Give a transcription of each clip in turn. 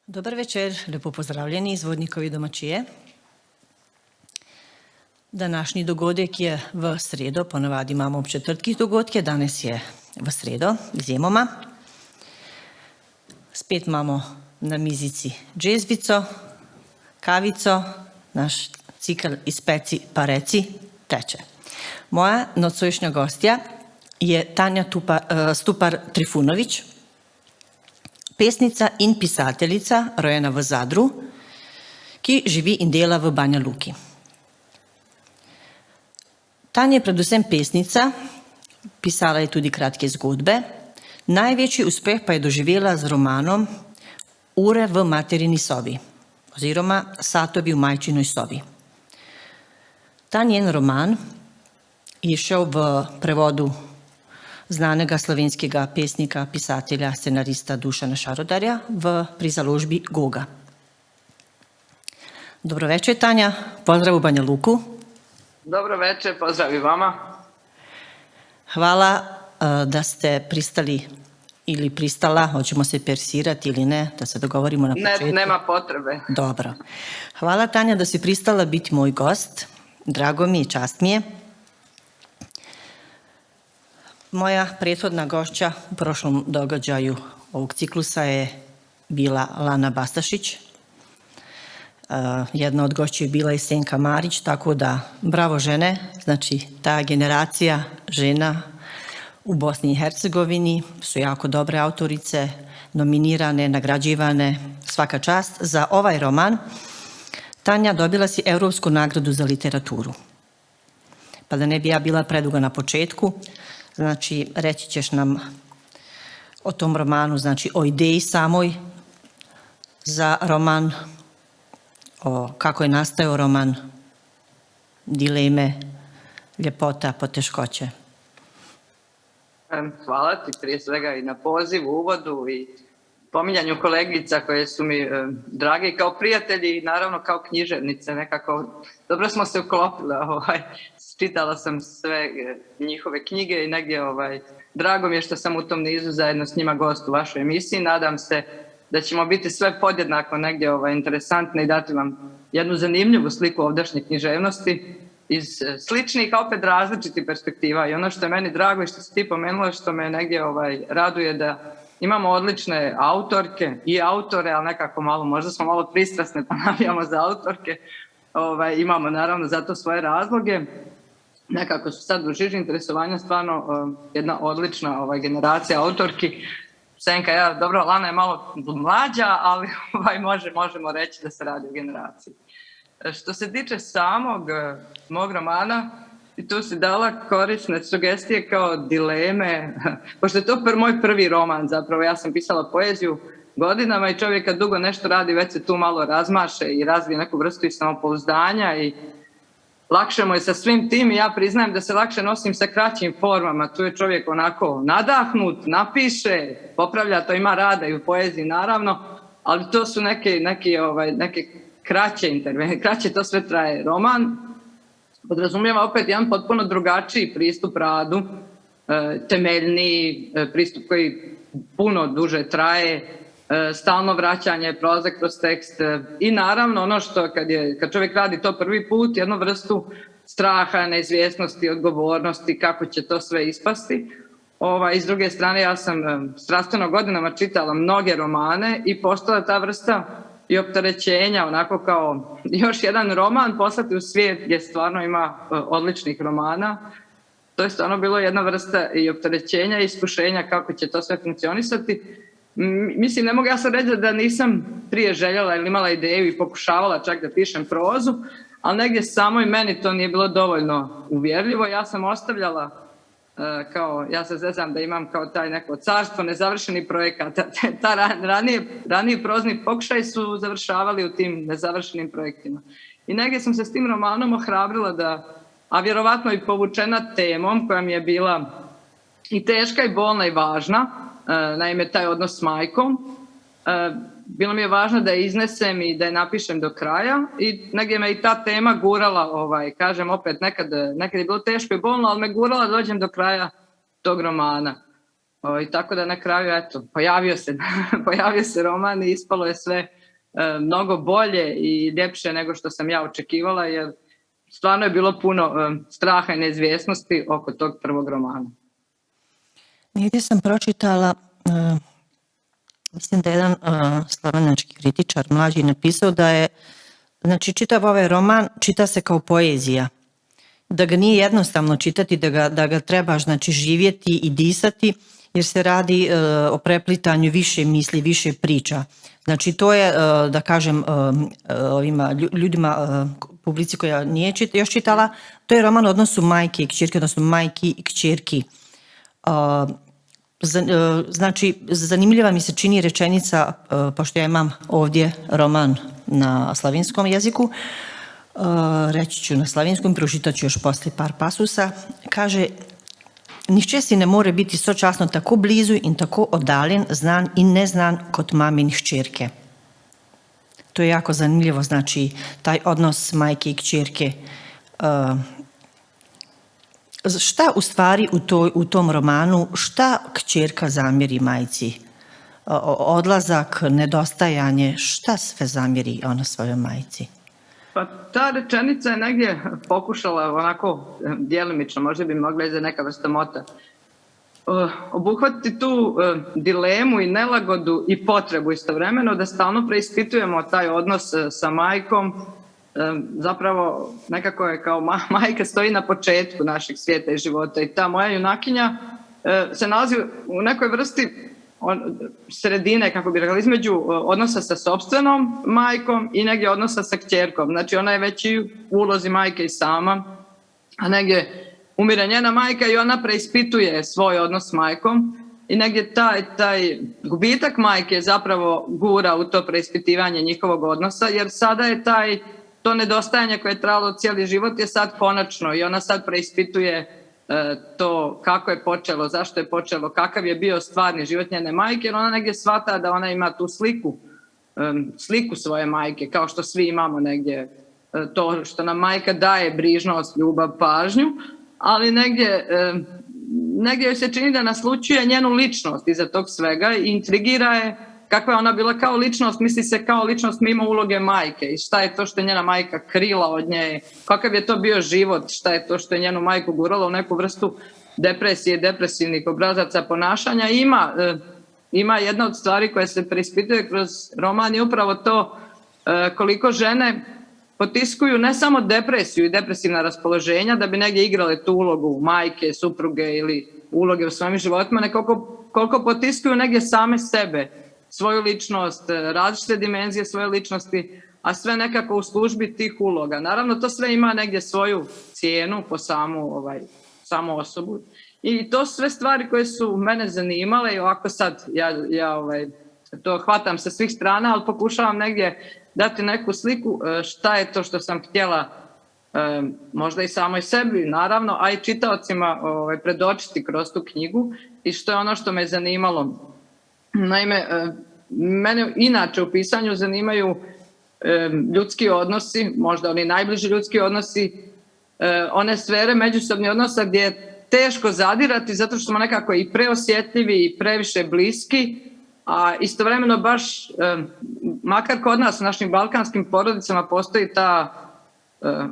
Dober večer, lepo pozdravljeni izvodnikovi domačije. Današnji dogodek je v sredo, ponavadi imamo ob četrtkih dogodke, danes je v sredo, izjemoma. Spet imamo na mizici džezvico, kavico, naš cikl Ispeci pa reci teče. Moja nocojšnja gostja je Tanja Stupar Trifunović, pesnica in pisateljica, rojena v Zadru, ki živi in dela v Banja Luki. Tanja je predvsem pesnica, pisala je tudi kratke zgodbe, največji uspeh pa je doživela z romanom Ure v materini sobi oziroma Satovi v majčinoj sobi. Ta njen roman je šel v prevodu znanega slovenskega pesnika, pisatelja, scenarista Dušana Šarodarja pri založbi Goga. Dobro večer, Tanja, pozdrav v Banja Luku. Dobro večer, pozdrav i vama. Hvala da ste pristali ili pristala, hoćemo se persirati ili ne, da se dogovorimo na početku. Ne, nema potrebe. Dobro. Hvala, Tanja, da si pristala biti moj gost. Drago mi je, čast mi je. Moja prethodna gošća u prošlom događaju ovog ciklusa je bila Lana Bastašić. Jedna od gošća je bila i Senka Marić, tako da bravo žene, znači ta generacija žena u Bosni i Hercegovini su jako dobre autorice, nominirane, nagrađivane, svaka čast. Za ovaj roman Tanja dobila si Europsku nagradu za literaturu. Pa da ne bi ja bila preduga na početku, znači reći ćeš nam o tom romanu, znači o ideji samoj za roman, o kako je nastao roman, dileme, ljepota, poteškoće. Hvala ti prije svega i na pozivu, uvodu i pominjanju kolegica koje su mi drage kao prijatelji i naravno kao književnice. Nekako dobro smo se uklopile. Čitala sam sve njihove knjige i negdje drago mi je što sam u tom nizu zajedno s njima gost u vašoj emisiji. Nadam se da ćemo biti sve podjednako negdje interesantne i dati vam jednu zanimljivu sliku ovdašnje književnosti iz sličnih, a opet različitih perspektiva. I ono što je meni drago i što si ti pomenula, što me negdje raduje, da imamo odlične autorke i autore, ali nekako malo, možda smo malo pristrasne pa navijamo za autorke. Imamo naravno za to svoje razloge. Nekako su sad u žiži interesovanja stvarno jedna odlična generacija autorki. Senka, dobro, Lana je malo mlađa, ali možemo reći da se radi o generaciji. Što se tiče samog mog romana, i tu si dala korisne sugestije kao dileme, pošto je to moj prvi roman zapravo, ja sam pisala poeziju godinama i čovjek kad dugo nešto radi već se tu malo razmaše i razvije neku vrstu i samopouzdanja i lakše mu je sa svim tim i ja priznajem da se lakše nosim sa kraćim formama. Tu je čovjek onako nadahnut, napiše, popravlja, to ima rada i u poeziji naravno, ali to su neke kraće intervencije, kraće to sve traje. Roman podrazumijeva opet jedan potpuno drugačiji pristup radu, temeljniji pristup koji puno duže traje, stalno vraćanje, prolazak kroz tekst i naravno ono što kad čovjek radi to prvi put, jednu vrstu straha, neizvjesnosti, odgovornosti, kako će to sve ispasti. I s druge strane ja sam strastveno godinama čitala mnoge romane i postala ta vrsta i opterećenja, onako kao još jedan roman poslati u svijet gdje stvarno ima odličnih romana. To je stvarno bilo jedna vrsta i opterećenja i iskušenja kako će to sve funkcionisati. Mislim, ne mogu ja sad reći da nisam prije željela ili imala ideju i pokušavala čak da pišem prozu, ali negdje samo i meni to nije bilo dovoljno uvjerljivo. Ja sam ostavljala ja se zezam da imam kao taj neko carstvo nezavršenih projekata. Raniji prozni pokušaj su završavali u tim nezavršenim projektima. I negdje sam se s tim romanom ohrabrila a vjerovatno i povučena temom koja mi je bila i teška i bolna i važna, naime taj odnos s majkom. Bilo mi je važno da je iznesem i da je napišem do kraja i negdje me i ta tema gurala, kažem opet, nekad je bilo teško i bolno, ali me gurala da dođem do kraja tog romana. I tako da na kraju, eto, pojavio se roman i ispalo je sve mnogo bolje i ljepše nego što sam ja očekivala, jer stvarno je bilo puno straha i neizvjesnosti oko tog prvog romana. Negdje sam pročitala, mislim da je jedan slovenački kritičar mlađi napisao da je, znači čitav ovaj roman čita se kao poezija, da ga nije jednostavno čitati, da ga trebaš znači živjeti i disati, jer se radi o preplitanju više misli, više priča. Znači to je, da kažem, ovima ljudima, publici koja nije još čitala, to je roman o odnosu majke i kćerke, odnosno majki i kćerki. Znači, zanimljiva mi se čini rečenica, pošto ja imam ovdje roman na slavinskom jeziku, reći ću na slavinskom, pročitat ću još poslije par pasusa, kaže: "Nihče si ne more biti sočasno tako blizu in tako oddaljen, znan in neznan kot mamin hčerke." To je jako zanimljivo, znači taj odnos majke i kćerke. Šta u stvari u tom romanu, šta kćerka zamjeri majci? Odlazak, nedostajanje, šta sve zamjeri ona svojoj majci? Pa ta rečenica je negdje pokušala onako djelimično, možda bi mogla i za neka vrsta mota, obuhvatiti tu dilemu i nelagodu i potrebu istovremeno da stalno preispitujemo taj odnos sa majkom. Zapravo nekako je kao majka stoji na početku našeg svijeta i života i ta moja junakinja se nalazi u nekoj vrsti sredine, kako bi rekla, između odnosa sa sopstvenom majkom i negdje odnosa sa kćerkom. Znači ona je već i u ulozi majke i sama, a negdje umire njena majka i ona preispituje svoj odnos s majkom i negdje taj gubitak majke zapravo gura u to preispitivanje njihovog odnosa, jer sada je to nedostajanje koje je trajalo cijeli život je sad konačno i ona sad preispituje to kako je počelo, zašto je počelo, kakav je bio stvarni život njene majke, jer ona negdje shvata da ona ima tu sliku svoje majke, kao što svi imamo negdje to što nam majka daje, brižnost, ljubav, pažnju, ali negdje joj se čini da naslućuje njenu ličnost iza tog svega i intrigira je kakva je ona bila kao ličnost, misli se kao ličnost mimo uloge majke i šta je to što je njena majka krila od nje, kakav je to bio život, šta je to što je njenu majku guralo u neku vrstu depresije, depresivnih obrazaca ponašanja. Ima jedna od stvari koja se preispituje kroz roman je upravo to koliko žene potiskuju ne samo depresiju i depresivna raspoloženja da bi negdje igrale tu ulogu majke, supruge ili uloge u svojim životima, nego koliko potiskuju negdje same sebe, svoju ličnost, različite dimenzije svoje ličnosti, a sve nekako u službi tih uloga. Naravno, to sve ima negdje svoju cijenu po samu osobu. I to sve stvari koje su mene zanimale i ovako sad ja to hvatam sa svih strana, ali pokušavam negdje dati neku sliku šta je to što sam htjela možda i samoj sebi, naravno, a i čitaocima predočiti kroz tu knjigu i što je ono što me zanimalo. Naime, mene inače u pisanju zanimaju ljudski odnosi, možda oni najbliži ljudski odnosi, one sfere međusobnih odnosa gdje je teško zadirati zato što smo nekako i preosjetljivi i previše bliski, a istovremeno baš, makar kod nas u našim balkanskim porodicama postoji ta,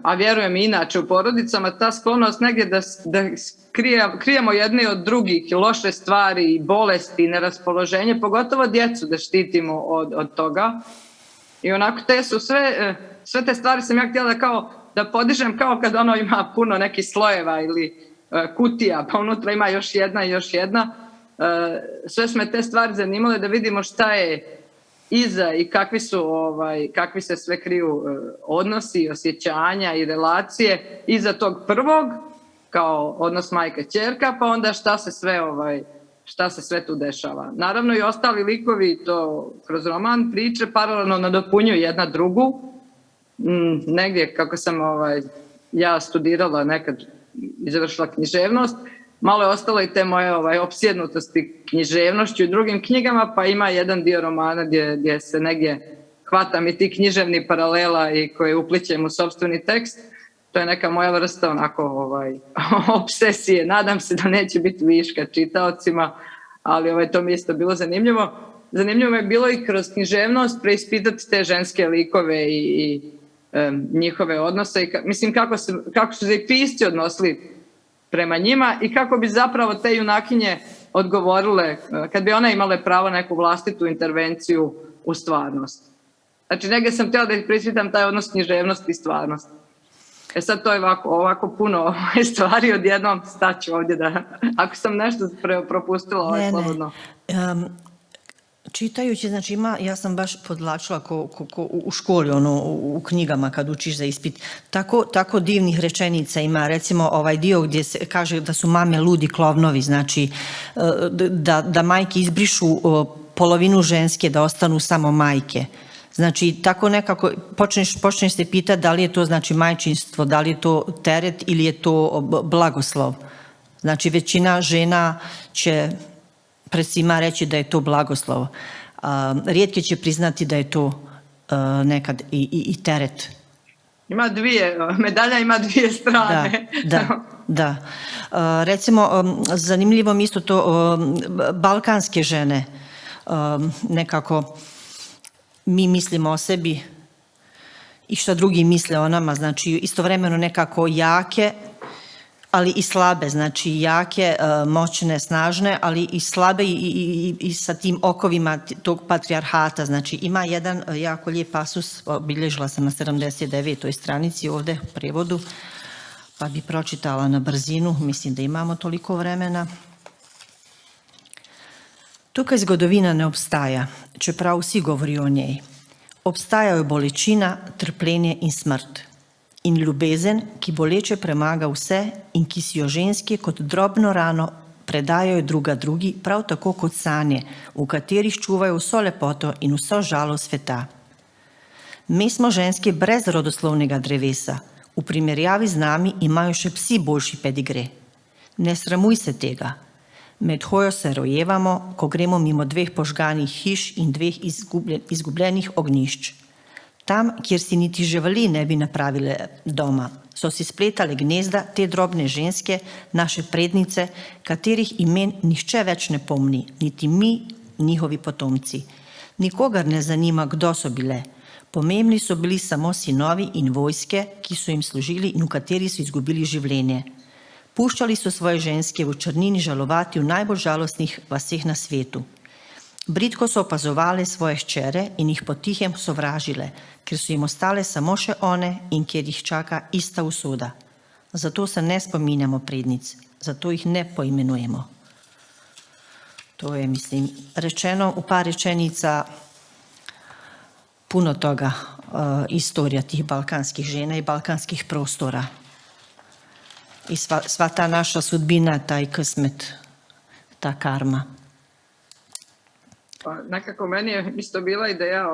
a vjerujem i inače u porodicama, ta sklonost negdje da krijemo jedne od drugih loše stvari, bolesti, neraspoloženje, pogotovo djecu da štitimo od toga. I onako sve te stvari sam ja htjela da podižem kao kad ono ima puno nekih slojeva ili kutija, pa unutra ima još jedna i još jedna. Sve su me te stvari zanimale da vidimo šta je iza i kakvi se sve kriju odnosi, osjećanja i relacije iza tog prvog, kao odnos majka-ćerka, pa onda šta se sve tu dešava. Naravno i ostali likovi to kroz roman priče paralelno nadopunjuju jedna drugu. Negdje kako sam ja studirala nekad i završila književnost, malo je ostalo i te moje opsjednutosti književnošću i drugim knjigama, pa ima jedan dio romana gdje se negdje hvatam i ti književni paralela i koje uplićem u sopstveni tekst. To je neka moja vrsta onako obsesije. Nadam se da neće biti viška čitaocima, ali to mi je isto bilo zanimljivo. Zanimljivo je bilo i kroz književnost preispitati te ženske likove i njihove odnose. I mislim kako su se i pisci odnosili prema njima i kako bi zapravo te junakinje odgovorile kad bi one imale pravo na neku vlastitu intervenciju u stvarnost. Znači, negdje sam htjela da preispitam taj odnos književnosti i stvarnosti. Sad to je ovako puno stvari, odjednom staću ovdje da, ako sam nešto propustila, slobodno. Čitajući, znači ja sam baš podlačila u školi, u knjigama kad učiš za ispit, tako divnih rečenica ima, recimo ovaj dio gdje se kaže da su mame ludi klovnovi, znači da majke izbrišu polovinu ženske, da ostanu samo majke. Znači, tako nekako počneš se pitati da li je to znači majčinstvo, da li je to teret ili je to blagoslov. Znači, većina žena će pred svima reći da je to blagoslov. Rijetke će priznati da je to nekad i teret. Medalja ima dvije strane. Da. Recimo, zanimljivo mi isto to, balkanske žene nekako mi mislimo o sebi i što drugi misle o nama, znači istovremeno nekako jake, ali i slabe, znači jake, moćne, snažne, ali i slabe i sa tim okovima tog patrijarhata. Znači ima jedan jako lijep pasus, obilježila sam na 79. stranici ovdje u prevodu, pa bi pročitala na brzinu, mislim da imamo toliko vremena. Tukaj zgodovina ne obstaja, čeprav vsi govorijo o njej. Obstajajo bolečina, trpljenje in smrt. In ljubezen, ki boleče premaga vse in ki si jo ženske kot drobno rano predajajo druga drugi, prav tako kot sanje, v katerih čuvajo vso lepoto in vso žalost sveta. Mi smo ženske brez rodoslovnega drevesa. V primerjavi z nami imajo še psi boljši pedigre. Ne sramuj se tega. Med hojo se rojevamo, ko gremo mimo 2 požganih hiš in 2 izgubljenih ognjišč. Tam, kjer si niti živali ne bi napravile doma, so si spletale gnezda te drobne ženske, naše prednice, katerih imen nihče več ne pomni, niti mi, njihovi potomci. Nikogar ne zanima, kdo so bile. Pomembni so bili samo sinovi in vojske, ki so jim služili in v kateri so izgubili življenje. Puščali so svoje ženske v črnini žalovati v najbolj žalostnih vaseh na svetu. Bridko so opazovale svoje hčere in jih potihem sovražile, ker so jim ostale samo še one in ker jih čaka ista usoda. Zato se ne spominjamo prednic, zato jih ne poimenujemo. To je, mislim, rečeno v par rečenica puno toga istorija tih balkanskih žena i balkanskih prostora. I sva ta naša sudbina, taj kismet, ta karma. Pa nekako meni je isto bila ideja,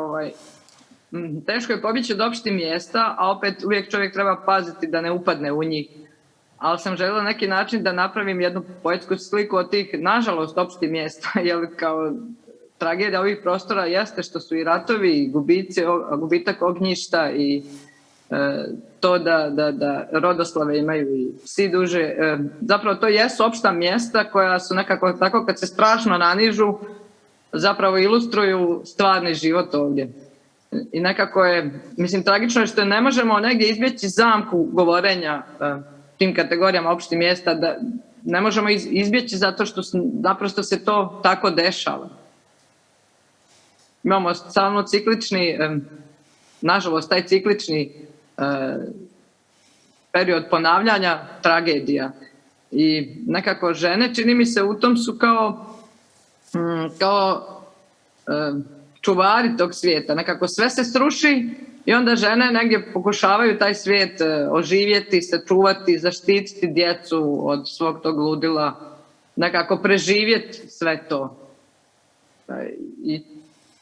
teško je pobjeći od opštih mjesta, a opet uvijek čovjek treba paziti da ne upadne u njih. Ali sam željela na neki način da napravim jednu poetsku sliku od tih, nažalost, opštih mjesta, jer kao tragedija ovih prostora jeste što su i ratovi, i gubitak ognjišta i to da rodoslave imaju i psi duže. Zapravo to jesu opšta mjesta koja su nekako tako kad se strašno nanižu, zapravo ilustruju stvarni život ovdje. I nekako je, mislim, tragično je što ne možemo negdje izbjeći zamku govorenja tim kategorijama opštih mjesta, da ne možemo izbjeći zato što naprosto se to tako dešava. Imamo stalno ciklični, nažalost, taj ciklični period ponavljanja tragedija. I nekako žene, čini mi se, u tom su kao čuvari tog svijeta. Nekako sve se sruši i onda žene negdje pokušavaju taj svijet oživjeti, sačuvati, zaštititi djecu od svog tog ludila, nekako preživjeti sve to. I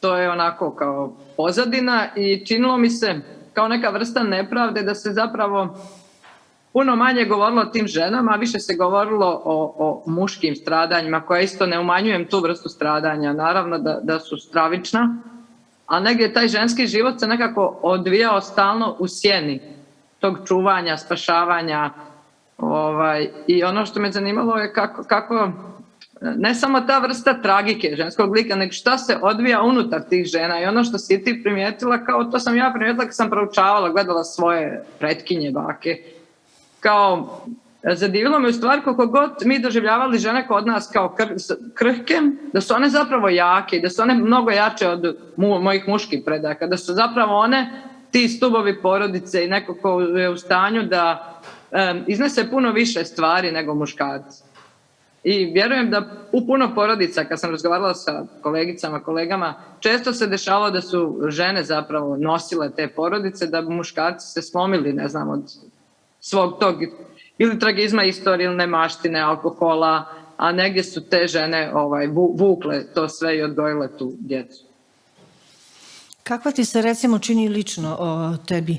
to je onako kao pozadina i činilo mi se kao neka vrsta nepravde da se zapravo puno manje govorilo o tim ženama, a više se govorilo o muškim stradanjima, koja isto ne umanjujem tu vrstu stradanja. Naravno da su stravična, a negdje taj ženski život se nekako odvijao stalno u sjeni tog čuvanja, spašavanja. I ono što me zanimalo je kako ne samo ta vrsta tragike ženskog lika, nego šta se odvija unutar tih žena. I ono što si ti primijetila, kao to sam ja primijetila kad sam proučavala, gledala svoje pretkinje, bake, kao zadivilo me u stvari koliko god mi doživljavali žene kod nas kao krhke, da su one zapravo jake, da su one mnogo jače od mojih muških predaka, da su zapravo one ti stubovi porodice i neko ko je u stanju da iznese puno više stvari nego muškarci. I vjerujem da u puno porodica, kad sam razgovarala sa kolegicama, kolegama, često se dešavalo da su žene zapravo nosile te porodice, da bi muškarci se slomili, ne znam, od svog tog ili tragizma istorije, ili nemaštine, alkohola, a negdje su te žene vukle to sve i odgojile tu djecu. Kakva ti se recimo čini lično o tebi,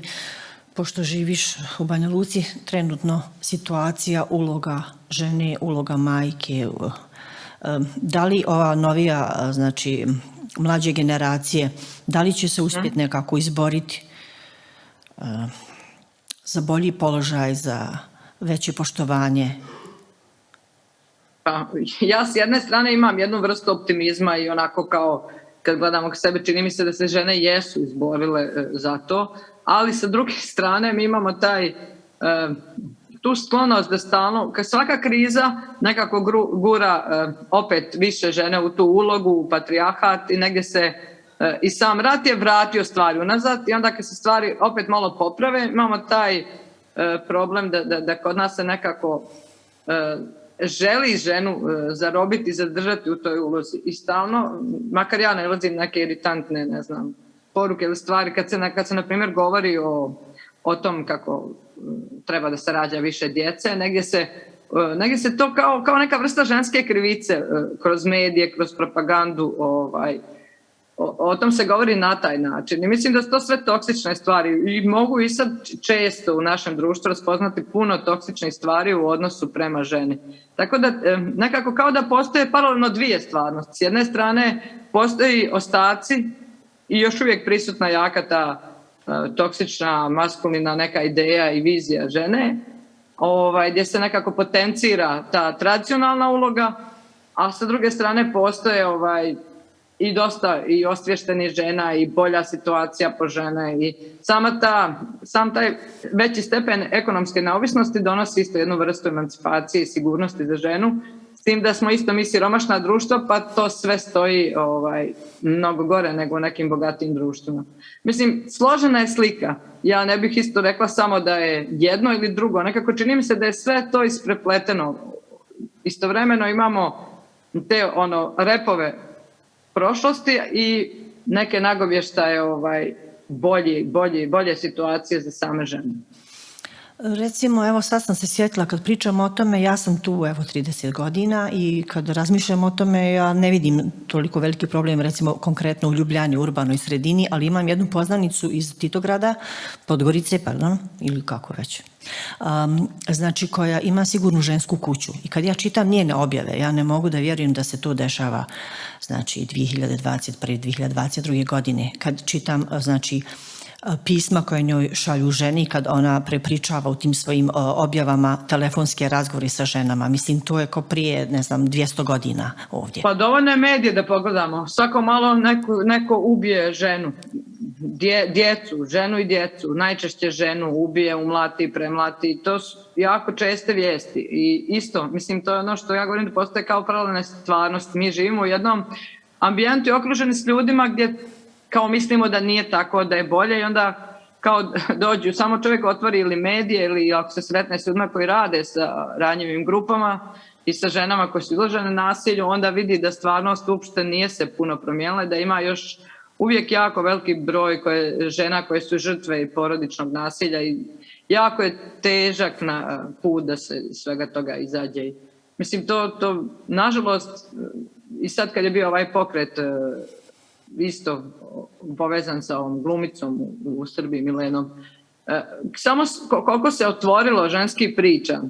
pošto živiš u Banja Luci, trenutno situacija, uloga žene, uloga majke? Da li ova novija, znači mlađe generacije, da li će se uspjeti nekako izboriti za bolji položaj, za veće poštovanje? Pa, ja s jedne strane imam jednu vrstu optimizma i onako kao kad gledamo k sebe, čini mi se da se žene jesu izborile za to, ali sa druge strane mi imamo tu sklonost da stalno, kad svaka kriza nekako gura opet više žene u tu ulogu, u patrijarhat i negdje se i sam rat je vratio stvari unazad i onda kad se stvari opet malo poprave, imamo taj problem da kod nas se nekako želi ženu zarobiti, zadržati u toj ulozi i stalno, makar ja ne ulazim neke iritantne, ne znam, poruke ili stvari, kad se na primjer govori o tom kako treba da se rađa više djece, negdje se to kao neka vrsta ženske krivice kroz medije, kroz propagandu, o tom se govori na taj način. I mislim da su to sve toksične stvari i mogu i sad često u našem društvu raspoznati puno toksičnih stvari u odnosu prema ženi. Tako da nekako kao da postoje paralelno dvije stvarnosti. S jedne strane postoji ostaci i još uvijek prisutna jaka ta toksična, maskulina neka ideja i vizija žene, gdje se nekako potencira ta tradicionalna uloga, a sa druge strane postoje i dosta i osviještenih žena i bolja situacija po žene i sam taj veći stepen ekonomske neovisnosti donosi isto jednu vrstu emancipacije i sigurnosti za ženu, s tim da smo isto mi siromašna društva pa to sve stoji mnogo gore nego u nekim bogatijim društvima. Mislim, složena je slika. Ja ne bih isto rekla samo da je jedno ili drugo. Nekako čini mi se da je sve to isprepleteno. Istovremeno imamo te repove prošlosti i neke nagovještaje bolje situacije za same žene. Recimo, evo sad sam se sjetila kad pričam o tome, ja sam tu 30 godina i kad razmišljam o tome ja ne vidim toliko veliki problem recimo konkretno u Ljubljani, urbanoj sredini, ali imam jednu poznanicu iz Titograda, Podgorice, ili kako već, znači koja ima sigurnu žensku kuću i kad ja čitam njene objave, ja ne mogu da vjerujem da se to dešava znači 2021. 2022. godine, kad čitam znači pisma koje njoj šalju ženi kad ona prepričava u tim svojim objavama telefonske razgovore sa ženama. Mislim, to je kao prije, 200 godina ovdje. Pa dovoljno je medije da pogledamo. Svako malo neko ubije ženu. Ženu i djecu. Najčešće ženu ubije, umlati, premlati. To su jako česte vijesti. I isto, mislim, to je ono što ja govorim da postoje kao paralelna stvarnost. Mi živimo u jednom ambijentu i okruženi s ljudima gdje kao mislimo da nije tako, da je bolje i onda kao dođu, samo čovjek otvori ili medije ili ako se sretne s ljudima koji rade sa ranjivim grupama i sa ženama koje su izložene nasilju, onda vidi da stvarnost uopšte nije se puno promijenila i da ima još uvijek jako veliki broj žena koje su žrtve i porodičnog nasilja i jako je težak na put da se svega toga izađe. Mislim, to nažalost, i sad kad je bio ovaj pokret isto povezan sa ovom glumicom u Srbiji, Milenom. Samo koliko se otvorilo ženskih priča.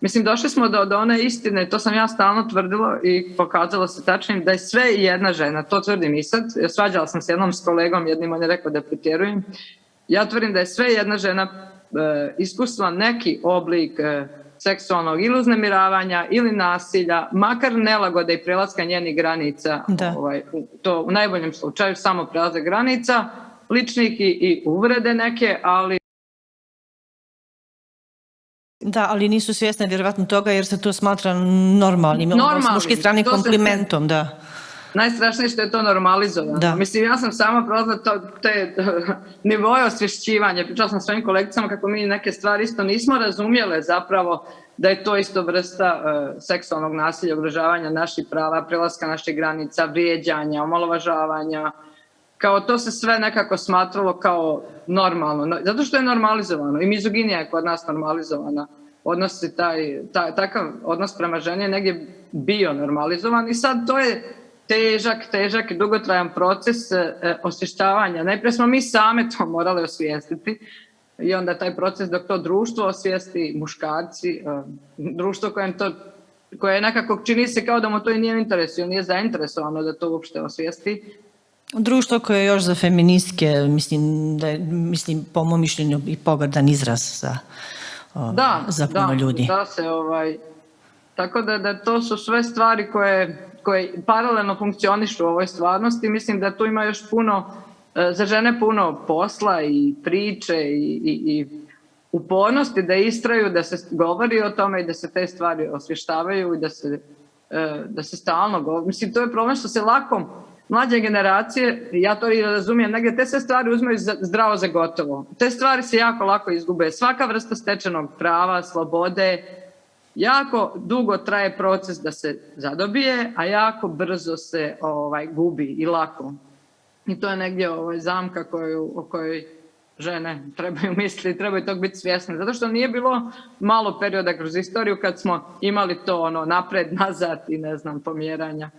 Mislim, došli smo do one istine, to sam ja stalno tvrdila i pokazalo se tačnim da je sve jedna žena, to tvrdim i sad. Svađala sam se jednom s kolegom, jednim on je rekao da pretjerujem. Ja tvrdim da je sve jedna žena iskusila neki oblik seksualnog ili uznemiravanja ili nasilja, makar nelagode i prelaska njenih granica, to u najboljem slučaju samo prelazak granica, ličnih i uvrede neke, ali da, ali nisu svjesne vjerovatno toga jer se to smatra normalnim. S muške strane komplimentom, da. Najstrašnije što je to normalizovano. Da. Mislim, ja sam sama prolazila te nivoje osvješćivanja. Pričala sam s svojim kolegicama kako mi neke stvari isto nismo razumjele zapravo da je to isto vrsta seksualnog nasilja, ugrožavanja naših prava, prelaska naših granica, vrijeđanja, omalovažavanja. Kao to se sve nekako smatralo kao normalno. Zato što je normalizovano. I mizoginija je kod nas normalizovana. Takav odnos prema ženi je negdje bio normalizovan i sad to je težak i dugotrajan proces osvještavanja. Najprije smo mi same to morali osvijestiti i onda taj proces dok to društvo osvijesti, muškarci, društvo koje nekako čini se kao da mu to i nije u interesu, ili nije zainteresovano da to uopšte osvijesti. Društvo koje je još za feministke, mislim po mom mišljenju i pogrdan izraz za puno ljudi. Tako da to su sve stvari koje paralelno funkcionišu u ovoj stvarnosti. Mislim da tu ima još za žene puno posla i priče i upornosti da istraju, da se govori o tome i da se te stvari osvještavaju i da se stalno govori. Mislim, to je problem što se lako mlađe generacije, ja to i razumijem, negdje te sve stvari uzmaju zdravo za gotovo. Te stvari se jako lako izgube. Svaka vrsta stečenog prava, slobode, jako dugo traje proces da se zadobije, a jako brzo se gubi i lako. I to je negdje zamka o kojoj žene trebaju misliti, trebaju tog biti svjesne. Zato što nije bilo malo perioda kroz istoriju kad smo imali to napred, nazad i pomjeranja.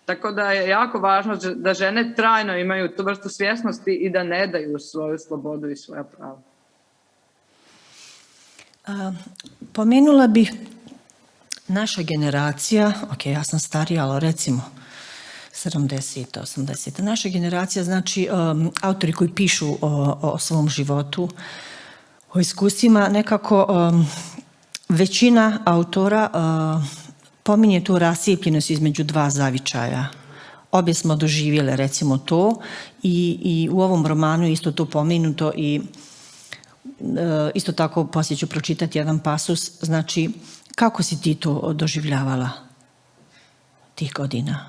Tako da je jako važno da žene trajno imaju tu vrstu svjesnosti i da ne daju svoju slobodu i svoja prava. Pomenula bih naša generacija, ja sam starija, ali recimo 70, 80. Naša generacija, znači autori koji pišu o svom životu, o iskustvima, nekako većina autora pominje tu rascijepljenost između dva zavičaja. Obje smo doživjele recimo to i u ovom romanu isto to pomenuto i isto tako poslije ću pročitati jedan pasus. Znači, kako si ti to doživljavala tih godina?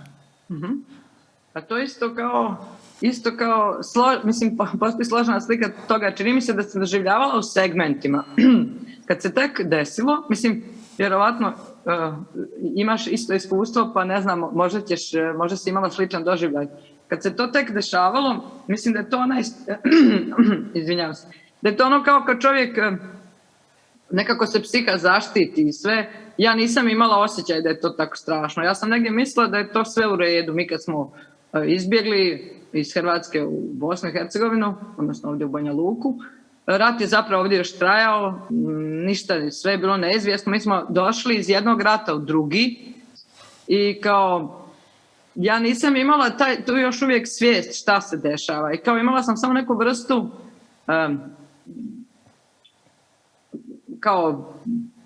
Pa to isto kao postoji složena slika toga. Čini mi se da se doživljavala u segmentima. Kad se tek desilo, vjerovatno imaš isto iskustvo, pa ne znam, možda si imala sličan doživljaj. Kad se to tek dešavalo, mislim da je to izvinjavam se, da je to kao kad čovjek nekako se psiha zaštiti i sve. Ja nisam imala osjećaj da je to tako strašno. Ja sam negdje mislila da je to sve u redu. Mi kad smo izbjegli iz Hrvatske u Bosnu i Hercegovinu, odnosno ovdje u Banja Luku, rat je zapravo ovdje još trajao, ništa, sve je bilo neizvjesno. Mi smo došli iz jednog rata u drugi i ja nisam imala tu još uvijek svijest šta se dešava i imala sam samo neku vrstu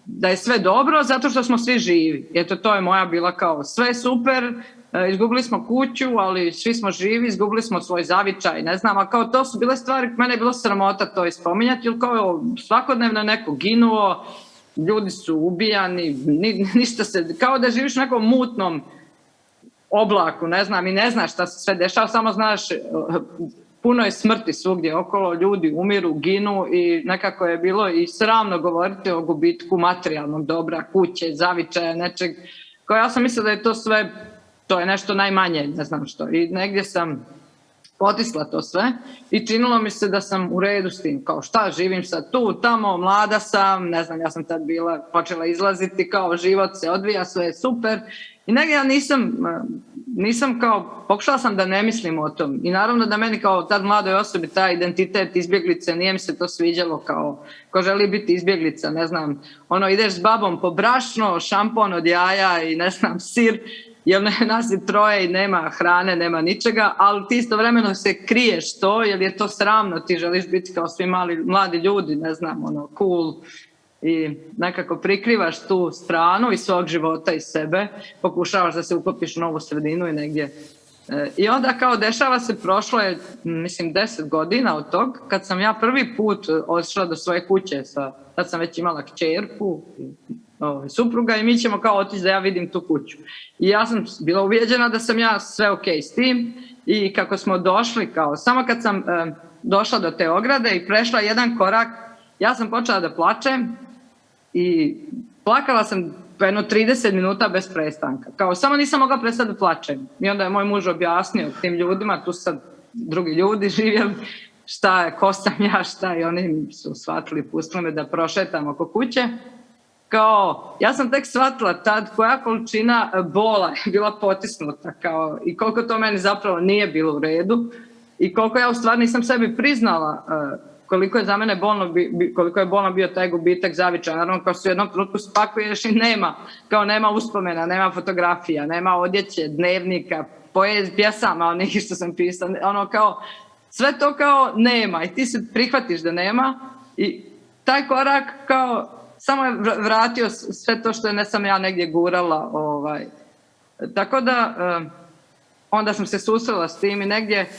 da je sve dobro zato što smo svi živi. Eto, to je moja bila sve super, izgubili smo kuću, ali svi smo živi, izgubili smo svoj zavičaj, ne znam, a to su bile stvari, mene je bilo sramota to ispominjati, jer svakodnevno neko ginuo, ljudi su ubijani, ništa se, kao da živiš u nekom mutnom oblaku, ne znam, i ne znaš šta se sve dešava, samo znaš, puno je smrti svugdje okolo, ljudi umiru, ginu i nekako je bilo i sramno govoriti o gubitku materijalnog dobra, kuće, zavičaja, nečeg. Ja sam mislila da je to sve, to je nešto najmanje, ne znam što. I negdje sam potisla to sve i činilo mi se da sam u redu s tim. Šta, živim sad tu, tamo, mlada sam, ne znam, ja sam tad počela izlaziti, život se odvija, sve je super. I negdje ja nisam pokušala sam da ne mislim o tom. I naravno da meni tad mladoj osobi taj identitet izbjeglice, nije mi se to sviđalo ko želi biti izbjeglica, ne znam, ideš s babom po brašno, šampon od jaja i ne znam, sir, jer nas je troje i nema hrane, nema ničega, ali ti istovremeno se kriješ to, jer je to sramno, ti želiš biti kao svi mladi ljudi, ne znam, cool, i nekako prikrivaš tu stranu iz svog života i sebe, pokušavaš da se uklopiš u novu sredinu i negdje. I onda kao dešava se, prošlo je, mislim, 10 godina od tog, kad sam ja prvi put otišla do svoje kuće, tad sam već imala kćerku, supruga i mi ćemo kao otići da ja vidim tu kuću. I ja sam bila uvijeđena da sam ja sve ok s tim i kako smo došli, kao samo kad sam došla do te ograde i prešla jedan korak, ja sam počela da plačem i plakala sam jedno 30 minuta bez prestanka. Kao samo nisam mogla prestati da plačem. I onda je moj muž objasnio tim ljudima, tu sad drugi ljudi živjeli, šta je, ko sam ja, šta, i oni su shvatili, pustili me da prošetam oko kuće. Kao, ja sam tek shvatila tad koja količina bola je bila potisnuta, kao, i koliko to meni zapravo nije bilo u redu i koliko ja u stvari nisam sebi priznala koliko je za mene koliko je bolno bio taj gubitak zavičaja. Naravno, kao se u jednom trenutku spakuješ i nema uspomena, nema fotografija, nema odjeće, dnevnika, pjesama onih što sam pisala, ono kao, sve to kao nema i ti se prihvatiš da nema i taj korak kao samo je vratio sve to što je ne sam ja negdje gurala. Tako da onda sam se susrela s tim i negdje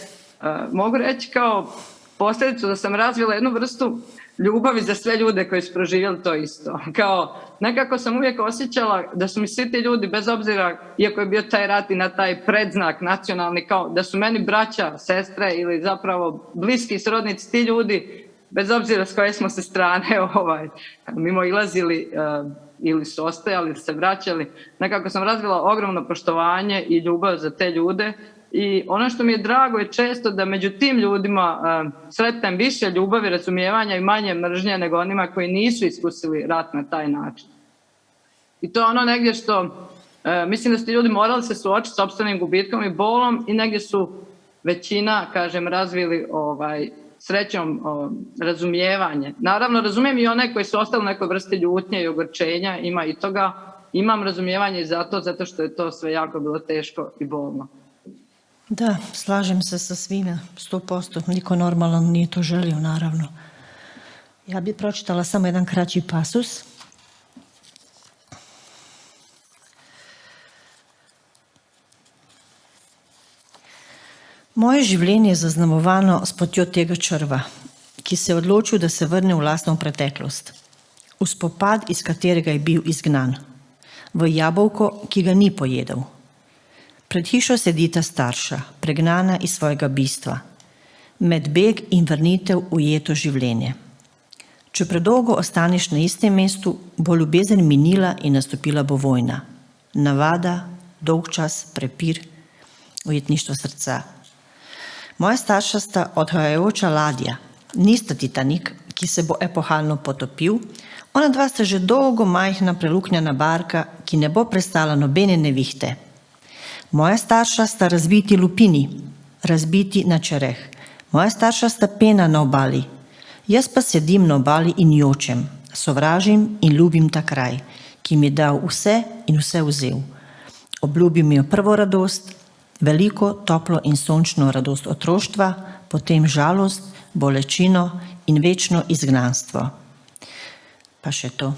mogu reći kao posljedicu da sam razvila jednu vrstu ljubavi za sve ljude koji su proživjeli to isto. Kao, nekako sam uvijek osjećala da su mi svi ti ljudi, bez obzira, iako je bio taj rat i na taj predznak nacionalni, kao da su meni braća, sestre ili zapravo bliski srodnici, ti ljudi, bez obzira s koje smo se strane mimo ilazili ili su ostajali ili se vraćali, nekako sam razvila ogromno poštovanje i ljubav za te ljude. I ono što mi je drago je često da među tim ljudima sretnem više ljubavi, razumijevanja i manje mržnje nego onima koji nisu iskusili rat na taj način. I to je ono negdje što mislim da su ti ljudi morali se suočiti s sopstvenim gubitkom i bolom i negdje su većina, kažem, razvili srećom razumijevanje. Naravno, razumijem i one koji su ostali u nekoj vrsti ljutnje i ogorčenja, ima i toga. Imam razumijevanje i zato što je to sve jako bilo teško i bolno. Da, slažem se sa svime, 100%. Niko normalan nije to želio, naravno. Ja bih pročitala samo jedan kraći pasus. Moje življenje je zaznamovano s potjo tega črva, ki se je odločil, da se vrne v lastno preteklost. V spopad, iz katerega je bil izgnan. V jabolko, ki ga ni pojedel. Pred hišo sedita starša, pregnana iz svojega bistva. Med beg in vrnitev ujeto življenje. Če predolgo ostaneš na istem mestu, bo ljubezen minila in nastopila bo vojna. Navada, dolgčas, prepir, ujetništvo srca. Moja starša sta odhajajoča ladja, nista Titanik, ki se bo epohalno potopil, ona dva sta že dolgo majhna preluknjana barka, ki ne bo prestala nobene nevihte. Moja starša sta razbiti lupini, razbiti na čereh. Moja starša sta pena na obali. Jaz pa sedim na obali in jočem, sovražim in ljubim ta kraj, ki mi je dal vse in vse vzel. Obljubil mi je prvo radost, veliko, toplo in sončno radost otroštva, potem žalost, bolečino in večno izgnanstvo. Pa še to.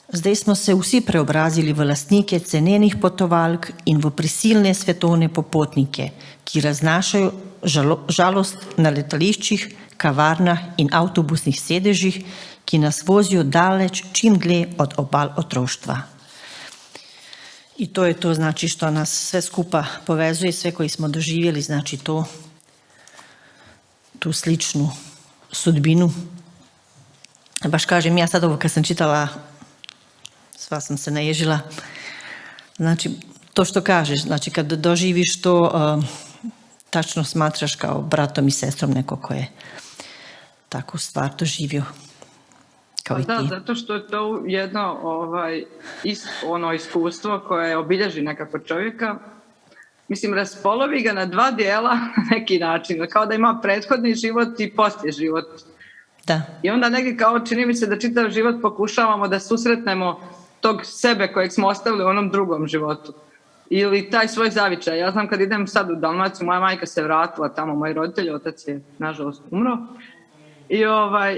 Zdaj smo se vsi preobrazili v lastnike cenenih potovalk in v prisilne svetovne popotnike, ki raznašajo žalost na letališčih, kavarnah in avtobusnih sedežih, ki nas vozijo daleč čim dlje od obal otroštva. I to je to, znači, što nas sve skupa povezuje, sve koji smo doživjeli, znači tu sličnu sudbinu. Baš kažem, ja sad ovo kad sam čitala, sva sam se naježila. Znači, to što kažeš, znači kad doživiš to, tačno smatraš kao bratom i sestrom neko ko je takvu stvar doživio. Kao i ti. Da, zato što je to jedno iskustvo koje obilježi nekako čovjeka. Mislim, raspolovi ga na dva dijela na neki način, kao da ima prethodni život i poslije život. Da. I onda negdje kao čini mi se da čitav život pokušavamo da susretnemo tog sebe kojeg smo ostavili u onom drugom životu. Ili taj svoj zavičaj. Ja znam kad idem sad u Dalmaciju, moja majka se vratila tamo, moj roditelj, otac je nažalost umro. I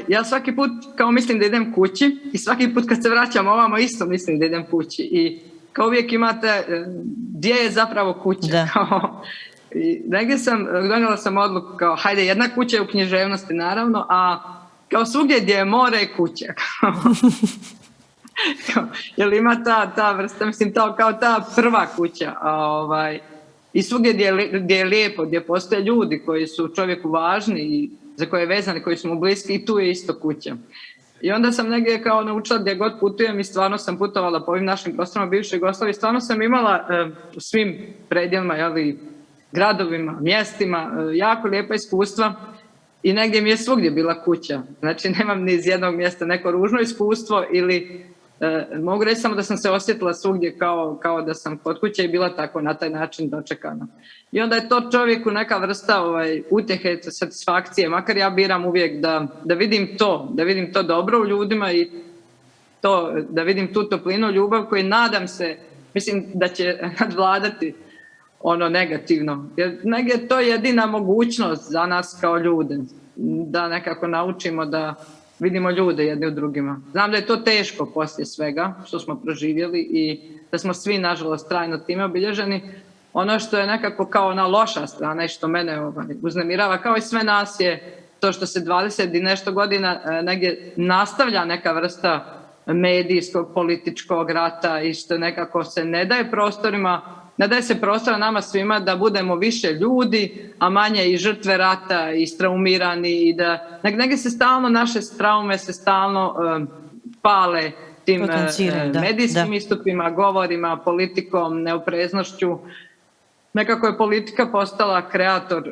ja svaki put kao mislim da idem kući i svaki put kad se vraćam ovamo isto mislim da idem kući. I kao uvijek imate gdje je zapravo kuća. I negdje donijela sam odluku kao hajde jedna kuća je u književnosti naravno, a kao svugdje gdje je more je kuća. Jer ima ta vrsta, mislim kao ta prva kuća. I svugdje gdje je lijepo, gdje postoje ljudi koji su čovjeku važni i za koje je vezani, koji su mu bliski i tu je isto kuća. I onda sam negdje kao naučila gdje god putujem i stvarno sam putovala po ovim našim prostorima bivše Jugoslavije, stvarno sam imala u svim predjelima, gradovima, mjestima, jako lijepa iskustva i negdje mi je svugdje bila kuća. Znači nemam ni iz jednog mjesta neko ružno iskustvo ili mogu reći samo da sam se osjetila svugdje kao da sam kod kuće i bila tako na taj način dočekana. I onda je to čovjeku neka vrsta utjehe, satisfakcije, makar ja biram uvijek da vidim to dobro u ljudima i to, da vidim tu toplinu, ljubav koju nadam se, mislim da će nadvladati ono negativno. Jer negdje to je jedina mogućnost za nas kao ljude, da nekako naučimo da vidimo ljude jedni u drugima. Znam da je to teško poslije svega što smo proživjeli i da smo svi, nažalost, trajno time obilježeni. Ono što je nekako kao ona loša strana i što mene uznemirava, kao i sve nas, je to što se 20 i nešto godina negdje nastavlja neka vrsta medijskog, političkog rata i što nekako se ne daje se prostora nama svima da budemo više ljudi, a manje i žrtve rata, i straumirani i da negdje se stalno, naše traume se stalno pale tim medijskim istupima, govorima, politikom, neopreznošću. Nekako je politika postala kreator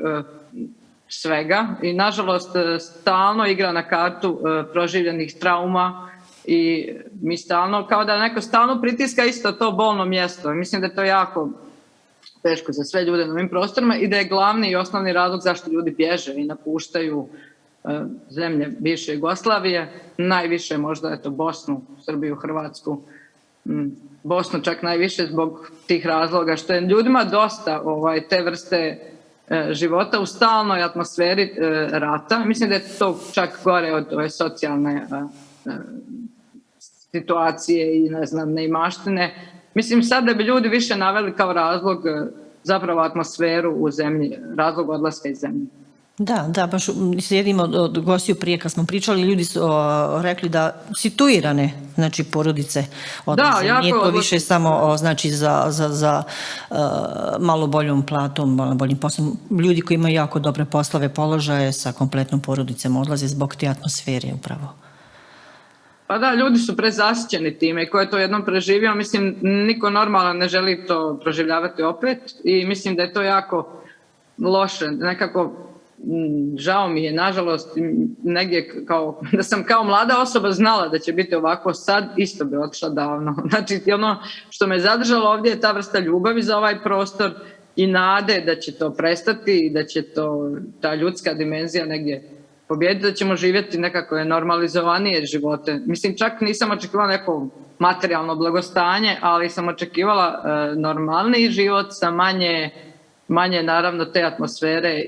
svega i nažalost stalno igra na kartu proživljenih trauma i mi stalno, kao da neko stalno pritiska isto to bolno mjesto. Mislim da je to jako teško za sve ljude na ovim prostorima i da je glavni i osnovni razlog zašto ljudi bježe i napuštaju zemlje bivše Jugoslavije. Najviše možda je to Bosnu, Srbiju, Hrvatsku, Bosnu čak najviše zbog tih razloga što je ljudima dosta te vrste života u stalnoj atmosferi rata. Mislim da je to čak gore od ove socijalne situacije i neimaštine. Mislim sad da bi ljudi više naveli kao razlog zapravo atmosferu u zemlji, razlog odlaska iz zemlje. Da, baš s jednim od gostiju prije kad smo pričali, ljudi su rekli da situirane, znači porodice odlaze. Nije to više samo znači za malo boljom platom, malo boljim poslom. Ljudi koji imaju jako dobre poslove, položaje sa kompletnom porodicom odlaze zbog te atmosfere upravo. Pa da, ljudi su prezasićeni time i ko je to jednom preživio, mislim, niko normalan ne želi to proživljavati opet i mislim da je to jako loše, nekako žao mi je, nažalost, negdje da sam kao mlada osoba znala da će biti ovako sad, isto bi otišla davno. Znači, ono što me zadržalo ovdje je ta vrsta ljubavi za ovaj prostor i nade da će to prestati i da će ta ljudska dimenzija negdje pobijediti, da ćemo živjeti nekako normalizovanije živote. Mislim, čak nisam očekivala neko materijalno blagostanje, ali sam očekivala normalniji život sa manje naravno te atmosfere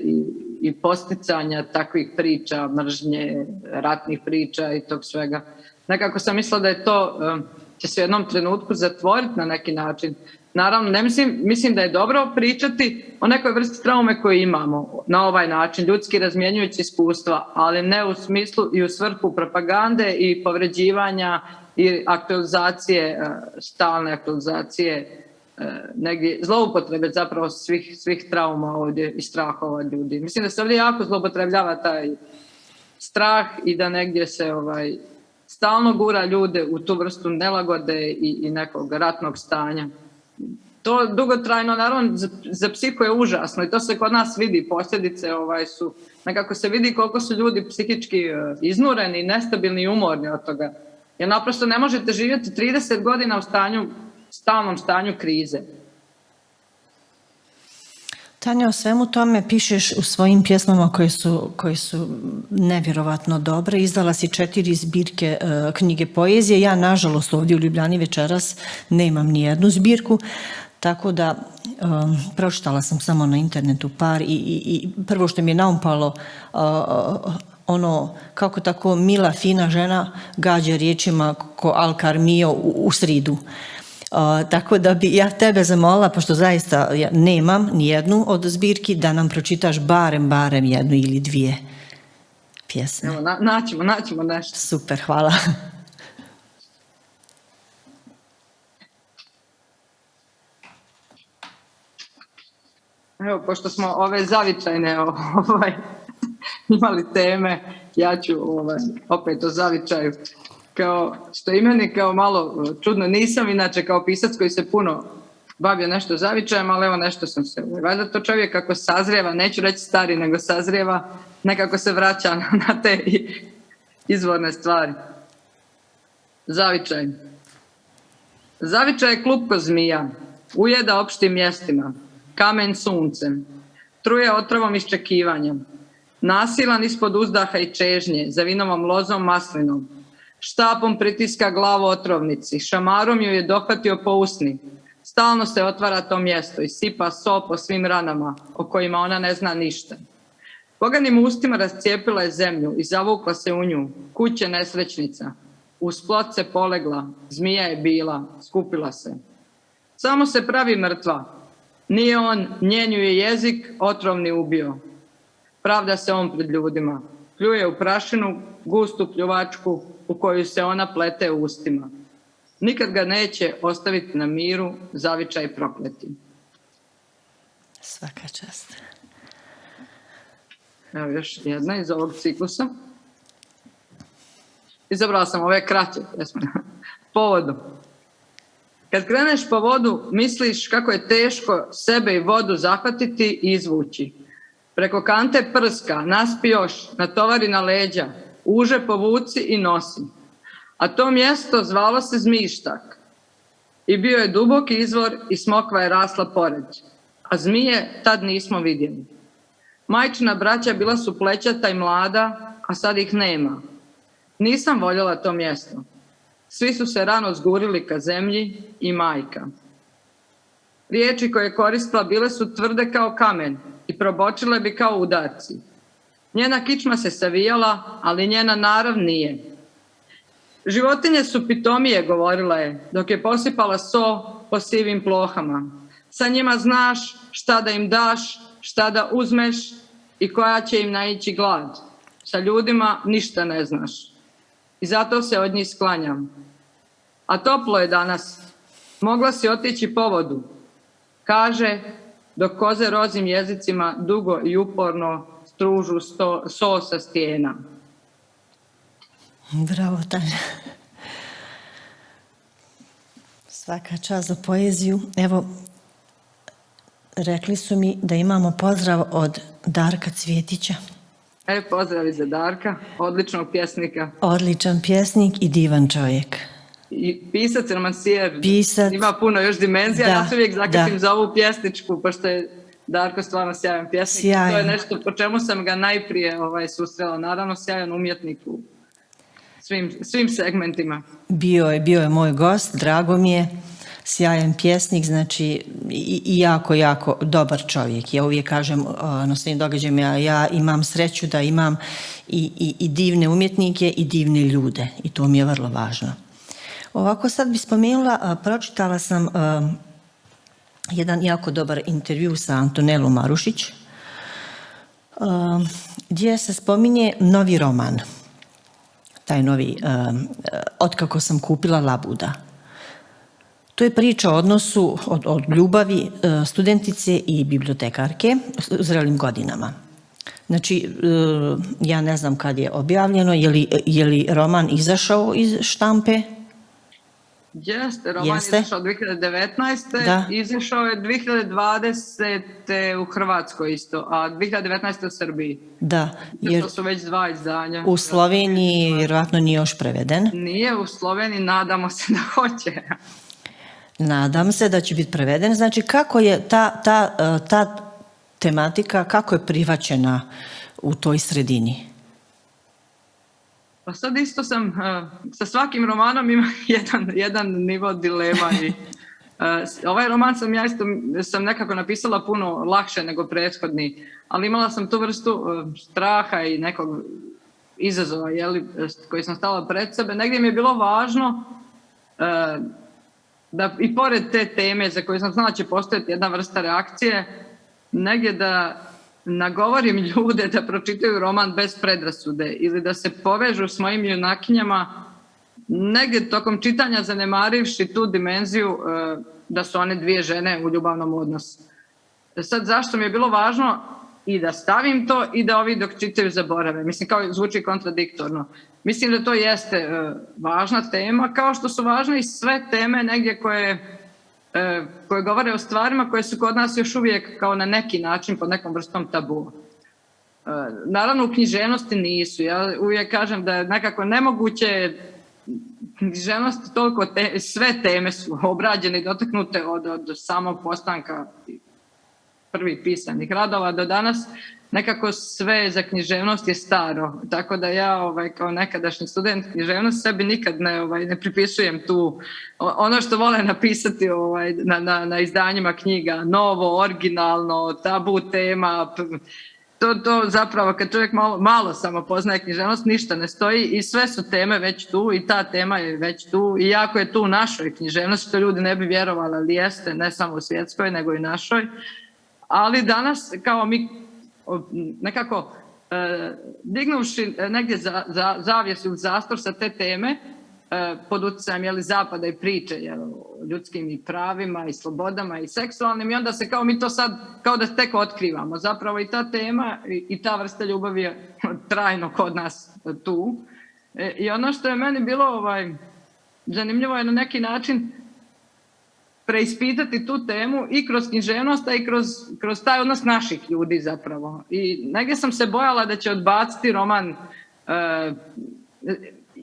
i posticanja takvih priča, mržnje, ratnih priča i tog svega. Nekako sam mislila da je to će se u jednom trenutku zatvoriti na neki način. Naravno, ne mislim da je dobro pričati o nekoj vrsti traume koju imamo na ovaj način, ljudski razmjenjujući iskustva, ali ne u smislu i u svrhu propagande i povređivanja i aktualizacije, stalne aktualizacije, negdje zloupotrebe zapravo svih trauma ovdje i strahova ljudi. Mislim da se ovdje jako zloupotrebljava taj strah i da negdje se stalno gura ljude u tu vrstu nelagode i nekog ratnog stanja. To dugotrajno, naravno, za psihu je užasno i to se kod nas vidi, posljedice su, nekako se vidi koliko su ljudi psihički iznureni, nestabilni i umorni od toga. Jer naprosto ne možete živjeti 30 godina u stalnom stanju krize. Tanja, o svemu tome pišeš u svojim pjesmama koje su nevjerovatno dobre. Izdala si 4 zbirke knjige poezije. Ja, nažalost, ovdje u Ljubljani večeras nemam ni jednu zbirku, tako da pročitala sam samo na internetu par i prvo što mi je naumpalo, ono, kako tako mila, fina žena gađa riječima ko Alkar Mio u sridu. Tako da bi ja tebe zamolila, pošto zaista ja nemam ni jednu od zbirki, da nam pročitaš barem jednu ili dvije pjesme. Evo, naćemo nešto. Super, hvala. Evo, pošto smo ove zavičajne imali teme, ja ću opet o zavičaju. Kao što i meni kao malo čudno, nisam inače kao pisac koji se puno bavio nešto zavičajem, ali evo nešto sam se... Valjda to čovjek kako sazrijeva, neću reći stari, nego sazrijeva, nekako se vraća na te izvorne stvari. Zavičaj. Zavičaj je klupko zmija, ujeda opštim mjestima, kamen suncem, truje otrovom iščekivanja, nasilan ispod uzdaha i čežnje, za vinovom lozom maslinom, štapom pritiska glavu otrovnici, šamarom ju je dohvatio po usni, stalno se otvara to mjesto i sipa so po svim ranama o kojima ona ne zna ništa. Poganim ustima rascijepila je zemlju i zavukla se u nju, kuće nesrećnica, uz plot se polegla, zmija je bila, skupila se. Samo se pravi mrtva. Nije on, njen ju je jezik otrovni ubio. Pravda se on pred ljudima. Pljuje u prašinu, gustu pljuvačku u koju se ona plete u ustima. Nikad ga neće ostaviti na miru, zavičaj prokleti. Svaka čast. Evo još jedna iz ovog ciklusa. Izabrala sam ove kraće pjesme. Po vodu. Kad kreneš po vodu, misliš kako je teško sebe i vodu zahvatiti i izvući. Preko kante prska, naspi još, natovari na leđa, uže povuci i nosi. A to mjesto zvalo se Zmištak. I bio je duboki izvor i smokva je rasla pored. A zmije tad nismo vidjeli. Majčina braća bila su plećata i mlada, a sad ih nema. Nisam voljela to mjesto. Svi su se rano zgurili ka zemlji i majka. Riječi koje je koristila bile su tvrde kao kamen i probočile bi kao udarci. Njena kičma se savijala, ali njena narav nije. Životinje su pitomije, govorila je, dok je posipala so po sivim plohama. Sa njima znaš šta da im daš, šta da uzmeš i koja će im naići glad. Sa ljudima ništa ne znaš. I zato se od njih sklanjam. A toplo je danas. Mogla si otići po vodu. Kaže, dok koze rozim jezicima dugo i uporno stružu so sa stijena. Bravo, Tanja. Svaka čast za poeziju. Evo, rekli su mi da imamo pozdrav od Darka Cvjetića. Pozdravi za Darka, odličnog pjesnika. Odličan pjesnik i divan čovjek. I pisac, romansijer, Pisac, ima puno još dimenzija. da, Ja se uvijek zakačim da. za ovu pjesničku, pošto je Darko stvarno sjajan pjesnik. Sjajan. To je nešto po čemu sam ga najprije susrela. Naravno, sjajan umjetnik u svim segmentima. Bio je moj gost, drago mi je, sjajan pjesnik, znači i jako dobar čovjek. Ja uvijek kažem na svim događajima, ja imam sreću da imam i divne umjetnike i divne ljude i to mi je vrlo važno. Ovako sad bi spomenula, pročitala sam jedan jako dobar intervju sa Antonelom Marušić, gdje se spominje novi roman. Taj novi, Otkako sam kupila labuda. To je priča o odnosu od ljubavi studentice i bibliotekarke u zrelim godinama. Znači, ja ne znam kad je objavljeno, je li roman izašao iz štampe? Jeste, roman je izašao 2019. Da. Izašao je 2020. u Hrvatskoj isto, a 2019. u Srbiji. Da, jer To su već 2 izdanja. u Sloveniji vjerojatno nije još preveden. Nije u Sloveniji, nadamo se da hoće. Nadam se da će biti preveden. Znači, kako je ta tematika, kako je prihvaćena u toj sredini? Pa sad isto sam, sa svakim romanom ima jedan nivo dilema. Ovaj roman sam nekako napisala puno lakše nego prethodni, ali imala sam tu vrstu straha i nekog izazova koji sam stavila pred sebe, negdje mi je bilo važno da i pored te teme za koju sam znala da će postojati jedna vrsta reakcije, negdje da nagovorim ljude da pročitaju roman bez predrasude ili da se povežu s mojim junakinjama, negdje tokom čitanja zanemarivši tu dimenziju da su one dvije žene u ljubavnom odnosu. Sad, zašto mi je bilo važno i da stavim to i da ovi dok čitaju zaborave? Mislim, kao zvuči kontradiktorno. Mislim da to jeste važna tema, kao što su važne i sve teme negdje koje govore o stvarima koje su kod nas još uvijek kao na neki način pod nekom vrstom tabu. Naravno, u književnosti nisu. Ja uvijek kažem da je nekako nemoguće književnosti toliko sve teme su obrađene i dotaknute od samog postanka prvih pisanih radova do danas. Nekako sve za književnost je staro, tako da ja kao nekadašnji student književnosti sebi nikad ne pripisujem tu ono što vole napisati na izdanjima knjiga, novo, originalno, tabu tema. To zapravo kad čovjek malo samo poznaje književnost, ništa ne stoji i sve su teme već tu i ta tema je već tu i jako je tu u našoj književnosti, što ljudi ne bi vjerovali, ali jeste, ne samo u svjetskoj nego i našoj. Ali danas kao mi nekako dignuvši negdje zavjesu ili zastor sa te teme pod utjecajem zapada i priče o ljudskim i pravima i slobodama i seksualnim i onda se kao mi to sad kao da tek otkrivamo. Zapravo i ta tema i ta vrsta ljubavi je trajno kod nas tu. I ono što je meni bilo zanimljivo je na neki način preispitati tu temu i kroz književnost, a i kroz taj odnos naših ljudi zapravo. I negdje sam se bojala da će odbaciti roman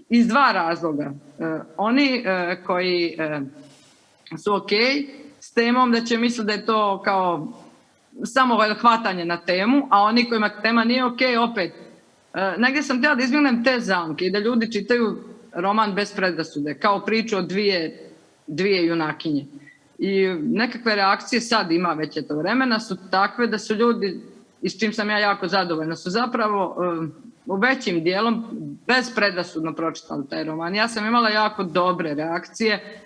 iz dva razloga. Oni koji su ok s temom da će misliti da je to kao samo hvatanje na temu, a oni kojima tema nije ok, opet. Negdje sam htjela da izbjegnem te zamke i da ljudi čitaju roman bez predrasude, kao priču o dvije junakinje. I nekakve reakcije sad ima već je to vremena su takve da su ljudi, i s čim sam ja jako zadovoljna, su zapravo u većim dijelom bez predrasudno pročitali taj roman. Ja sam imala jako dobre reakcije,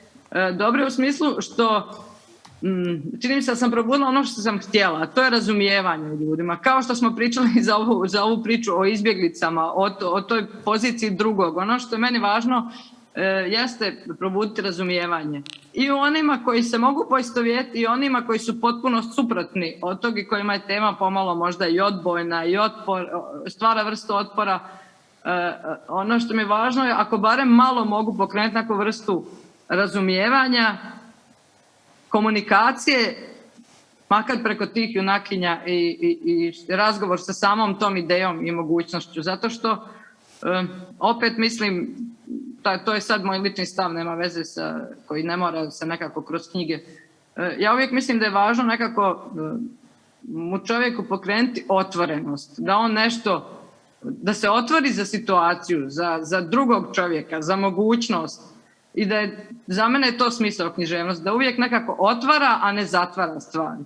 dobre u smislu što čini mi se da sam probudila ono što sam htjela, a to je razumijevanje ljudima. Kao što smo pričali za ovu priču o izbjeglicama, o toj poziciji drugog, ono što je meni važno jeste probuditi razumijevanje. I u onima koji se mogu poistovjetiti i onima koji su potpuno suprotni od tog i kojima je tema pomalo možda i odbojna i stvara vrstu otpora. Ono što mi je važno je ako barem malo mogu pokrenuti neku vrstu razumijevanja, komunikacije, makar preko tih junakinja i razgovor sa samom tom idejom i mogućnošću. Zato što opet mislim, to je sad moj lični stav, nema veze koji ne mora se nekako kroz knjige. Ja uvijek mislim da je važno nekako mu čovjeku pokrenuti otvorenost, da on nešto, da se otvori za situaciju, za drugog čovjeka, za mogućnost i da je, za mene je to smisao književnosti, da uvijek nekako otvara, a ne zatvara stvari.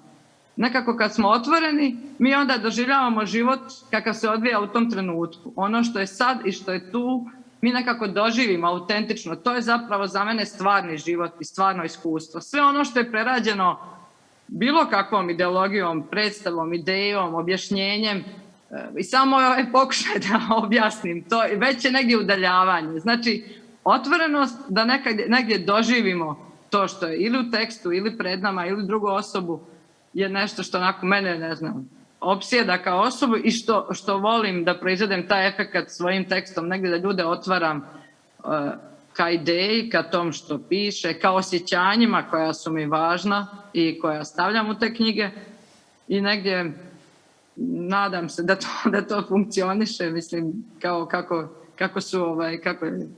Nekako kad smo otvoreni, mi onda doživljavamo život kakav se odvija u tom trenutku. Ono što je sad i što je tu, mi nekako doživimo autentično. To je zapravo za mene stvarni život i stvarno iskustvo. Sve ono što je prerađeno bilo kakvom ideologijom, predstavom, idejom, objašnjenjem i samo pokušaj da objasnim to, već je negdje udaljavanje. Znači, otvorenost da negdje doživimo to što je ili u tekstu, ili pred nama, ili drugu osobu je nešto što onako mene, ne znam, opsjeda kao osobu i što volim da proizvedem taj efekat svojim tekstom, negdje da ljude otvaram ka ideji, ka tom što piše, ka osjećanjima koja su mi važna i koja stavljam u te knjige i negdje nadam se da to funkcioniše, mislim, kao kako su, kako je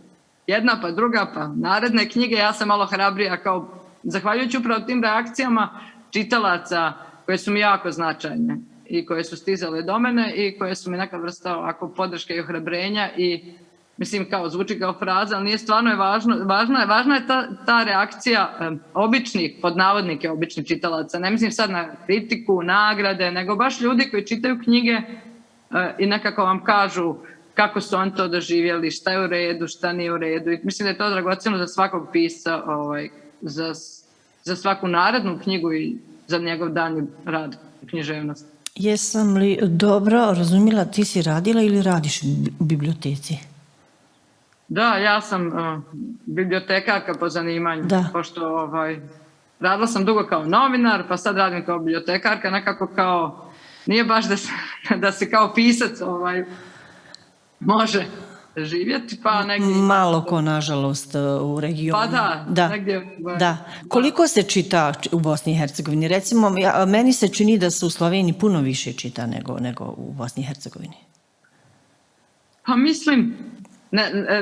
jedna pa druga pa naredne knjige, ja sam malo hrabrija kao, zahvaljujući upravo tim reakcijama čitalaca koje su mi jako značajne i koje su stizale do mene i koje su mi neka vrsta ovako podrške i ohrabrenja i mislim kao zvuči kao fraza, ali nije stvarno je važna je ta reakcija običnih, pod navodnike običnih čitalaca, ne mislim sad na kritiku, nagrade, nego baš ljudi koji čitaju knjige i nekako vam kažu kako su oni to doživjeli, šta je u redu, šta nije u redu. I mislim da je to dragocjeno za svakog pisca, za svaku narednu knjigu i za njegov daljnji rad u književnosti. Jesam li dobro razumjela, ti si radila ili radiš u biblioteci? Da, ja sam bibliotekarka po zanimanju, pošto radila sam dugo kao novinar, pa sad radim kao bibliotekarka, nekako kao, nije baš da se kao pisac može živjeti, pa negdje... Malo ko, nažalost, u regionu. Pa da. Negdje... Da. Koliko se čita u Bosni i Hercegovini? Recimo, meni se čini da se u Sloveniji puno više čita nego u Bosni i Hercegovini. Pa mislim,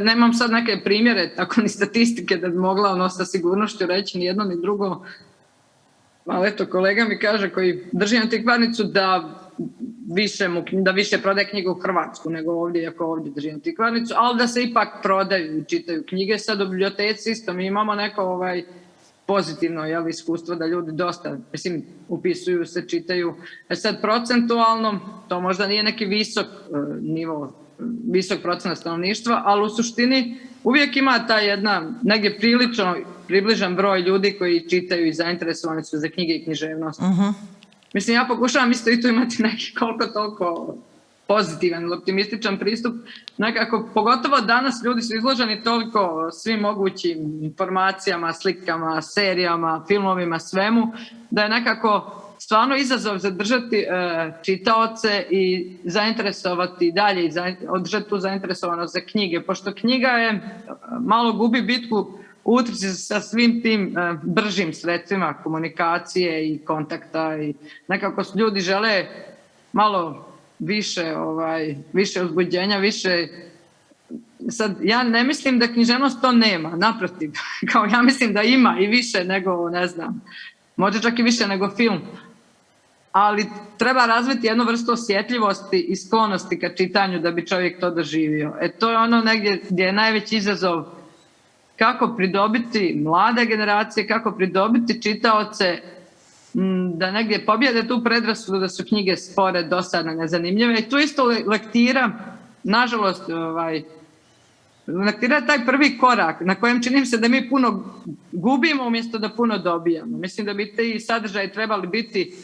nemam sad neke primjere, tako ni statistike da bi mogla sa sigurnošću reći ni jedno ni drugo. Ali eto, kolega mi kaže koji drži antikvarnicu da više prodaje knjigu u Hrvatsku nego ovdje, iako ovdje drži antikvarnicu, ali da se ipak prodaju i čitaju knjige. Sad u biblioteci isto mi imamo neko pozitivno iskustvo da ljudi dosta, mislim, upisuju se, čitaju. Sad procentualno, to možda nije neki visok nivo, visok procenat stanovništva, ali u suštini uvijek ima ta jedna negdje prilično približan broj ljudi koji čitaju i zainteresovani su za knjige i književnost. Mislim, ja pokušavam isto i tu imati neki koliko toliko pozitivan ili optimističan pristup. Nekako, pogotovo danas ljudi su izloženi toliko svim mogućim informacijama, slikama, serijama, filmovima, svemu, da je nekako stvarno izazov zadržati čitaoce i zainteresovati dalje i održati tu zainteresovanost za knjige, pošto knjiga je malo gubi bitku u utrci sa svim tim bržim sredstvima komunikacije i kontakta i nekako ljudi žele malo više uzbuđenja, više... Sad, ja ne mislim da književnost to nema, naprotiv, kao ja mislim da ima i više nego, ne znam, možda čak i više nego film, ali treba razviti jednu vrstu osjetljivosti i sklonosti ka čitanju da bi čovjek to doživio. To je ono negdje gdje je najveći izazov kako pridobiti mlade generacije, kako pridobiti čitaoce da negdje pobjede tu predrasudu da su knjige spore, dosadne, nezanimljive. I tu isto lektira, nažalost, lektira je taj prvi korak na kojem čini se da mi puno gubimo umjesto da puno dobijamo. Mislim da bi ti sadržaji trebali biti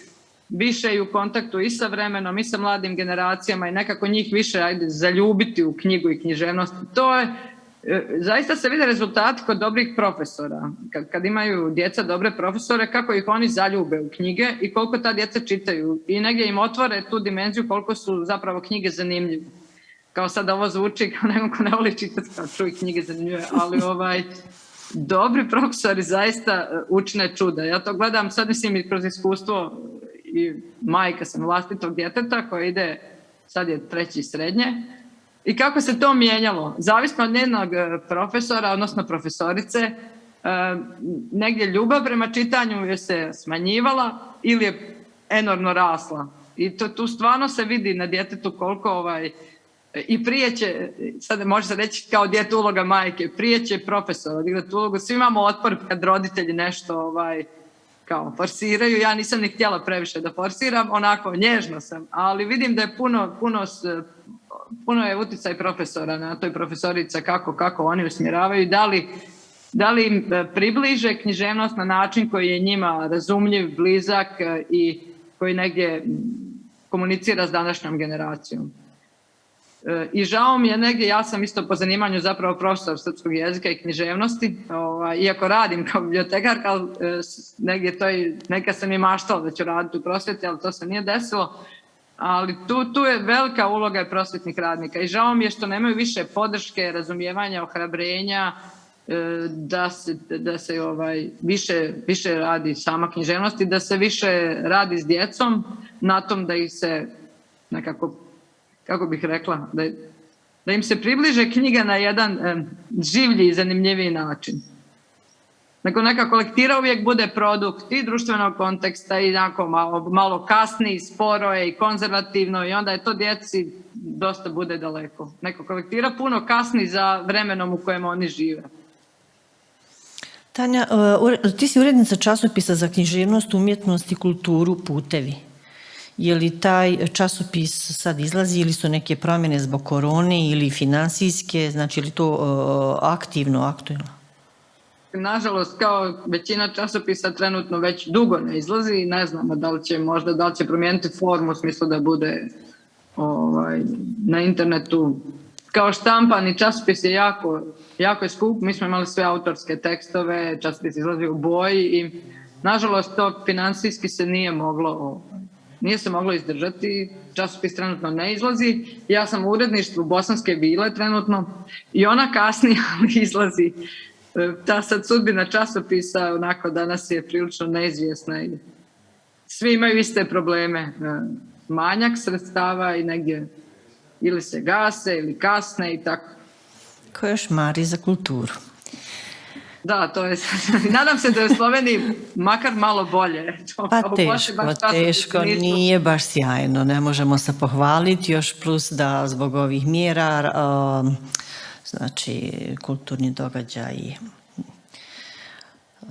više i u kontaktu i sa vremenom i sa mladim generacijama i nekako njih više zaljubiti u knjigu i književnost. To je, zaista se vide rezultati kod dobrih profesora. Kad imaju djeca dobre profesore, kako ih oni zaljube u knjige i koliko ta djeca čitaju. I negdje im otvore tu dimenziju koliko su zapravo knjige zanimljive. Kao sad ovo zvuči kao nekom ko ne voli čitati, kao čuj knjige zanimljive, ali dobri profesori zaista učine čuda. Ja to gledam sad, mislim, i kroz iskustvo i majka sam vlastitog djeteta koja ide, sad je 3. srednje, i kako se to mijenjalo. Zavisno od njenog profesora, odnosno profesorice, negdje ljubav prema čitanju je se smanjivala ili je enormno rasla. I tu stvarno se vidi na djetetu koliko i prije će, sad može se reći kao djetu uloga majke, prije će profesor odigrati ulogu. Svi imamo otpor kad roditelji nešto kao forsiraju. Ja nisam ni htjela previše da forsiram, onako nježno sam, ali vidim da je puno je utjecaj profesora na toj profesorica kako oni usmjeravaju i da li im približe književnost na način koji je njima razumljiv, blizak i koji negdje komunicira s današnjom generacijom. I žao mi je negdje, ja sam isto po zanimanju zapravo profesor srpskog jezika i književnosti, iako radim kao bibliotekarka, ali negdje neka sam i maštala da ću raditi u prosvjeti, ali to se nije desilo. Ali tu je velika uloga prosvjetnih radnika i žao mi je što nemaju više podrške, razumijevanja, ohrabrenja, da se više radi sama književnost i da se više radi s djecom na tom da ih se nekako, kako bih rekla, da im se približe knjiga na jedan življi i zanimljiviji način. Nekako lektira uvijek bude produkt i društvenog konteksta i malo kasni, sporo je i konzervativno i onda je to djeci dosta bude daleko. Nekako lektira puno kasni za vremenom u kojem oni žive. Tanja, ti si urednica časopisa za književnost, umjetnost i kulturu Putevi. Je li taj časopis sad izlazi ili su neke promjene zbog korone ili finansijske, znači je li to aktualno? Nažalost, kao većina časopisa trenutno već dugo ne izlazi i ne znamo da li će promijeniti formu u smislu da bude na internetu. Kao štampani časopis je jako je skup, mi smo imali sve autorske tekstove, časopis izlazi u boji i nažalost to finansijski se nije se moglo izdržati, časopis trenutno ne izlazi. Ja sam u uredništvu Bosanske Bile trenutno i ona kasnije izlazi. Ta sad sudbina časopisa onako danas je prilično neizvjesna i svi imaju iste probleme. Manjak sredstava i negdje ili se gase ili kasne i tako. Ko još mari za kulturu? Da, to je. Nadam se da je u Sloveniji makar malo bolje. Pa teško, nije baš sjajno. Ne možemo se pohvaliti, još plus da zbog ovih mjera, znači kulturni događaji,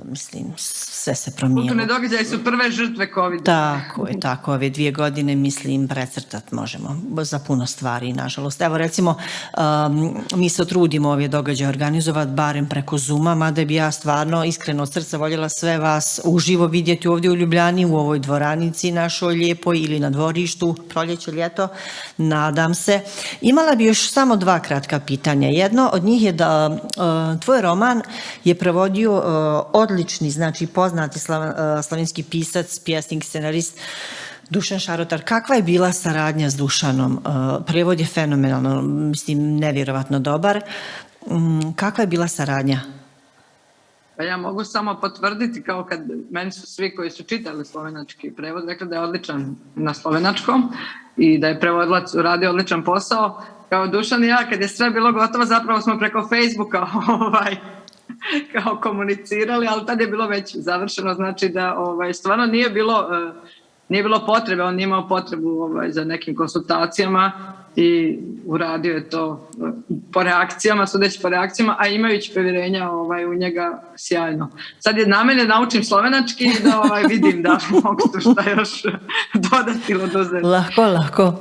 mislim, sve se promijenilo. Kulturni događaji su prve žrtve COVID. Tako, ove 2 godine, mislim, precrtat možemo za puno stvari, nažalost. Evo, recimo, mi se trudimo ove događaje organizovati, barem preko Zooma, mada bi ja stvarno, iskreno od srca voljela sve vas uživo vidjeti ovdje u Ljubljani, u ovoj dvoranici našoj lijepoj ili na dvorištu, proljeće, ljeto, nadam se. Imala bi još samo 2 kratka pitanja. Jedno od njih je da tvoj roman je prevodio odlični, znači poznati slovenski pisac, pjesnik, scenarist Dušan Šarotar. Kakva je bila saradnja s Dušanom? Prijevod je fenomenalno, mislim, nevjerovatno dobar. Kakva je bila saradnja? Pa ja mogu samo potvrditi, kao kad meni su svi koji su čitali slovenački prevod rekli da je odličan na slovenačkom i da je prevodilac uradio odličan posao. Kao Dušan i ja, kad je sve bilo gotovo, zapravo smo preko Facebooka kao komunicirali, ali tad je bilo već završeno, znači da stvarno nije bilo potrebe, on nije imao potrebu za nekim konsultacijama i uradio je to po reakcijama, sudeći po reakcijama, a imajući povjerenja u njega sjajno. Sad je na mene naučim slovenački i da vidim da mogu tu šta još dodati ili oduzeti. Lako.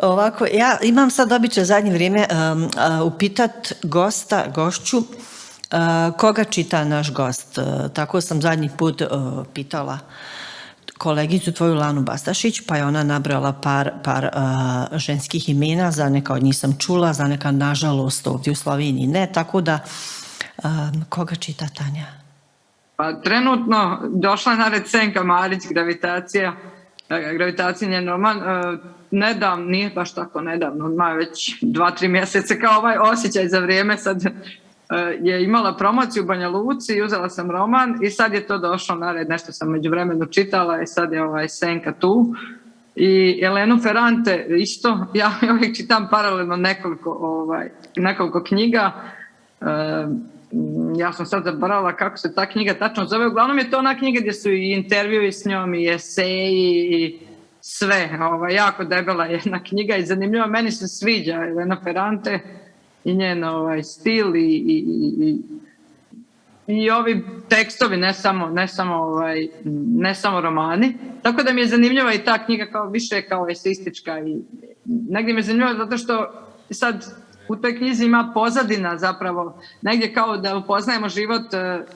Ovako, ja imam sad običaj zadnje vrijeme upitat gošću, koga čita naš gost. Tako sam zadnji put pitala kolegicu tvoju Lanu Bastašić, pa je ona nabrala par ženskih imena, za neka od njih sam čula, za neka nažalost ovdje u Sloveniji ne, tako da koga čita Tanja? Pa trenutno došla na red Senka Marić, Gravitacija njen roman, nije baš tako nedavno, ima već 2-3 mjeseca kao osjećaj za vrijeme, sad je imala promociju u Banja Luci i uzela sam roman i sad je to došlo na red, nešto sam međuvremenu čitala i sad je Senka tu. I Elenu Ferrante isto, ja uvijek čitam paralelno nekoliko knjiga, ja sam sad zaboravila kako se ta knjiga tačno zove, uglavnom je to ona knjiga gdje su i intervjui s njom i eseji i sve, jako debela jedna knjiga i zanimljiva, meni se sviđa Elena Ferrante i njen stil i ovi tekstovi, ne samo romani. Tako da mi je zanimljiva i ta knjiga više kao eseistička i negdje mi je zanimljiva zato što sad u toj knjizi ima pozadina zapravo, negdje kao da upoznajemo život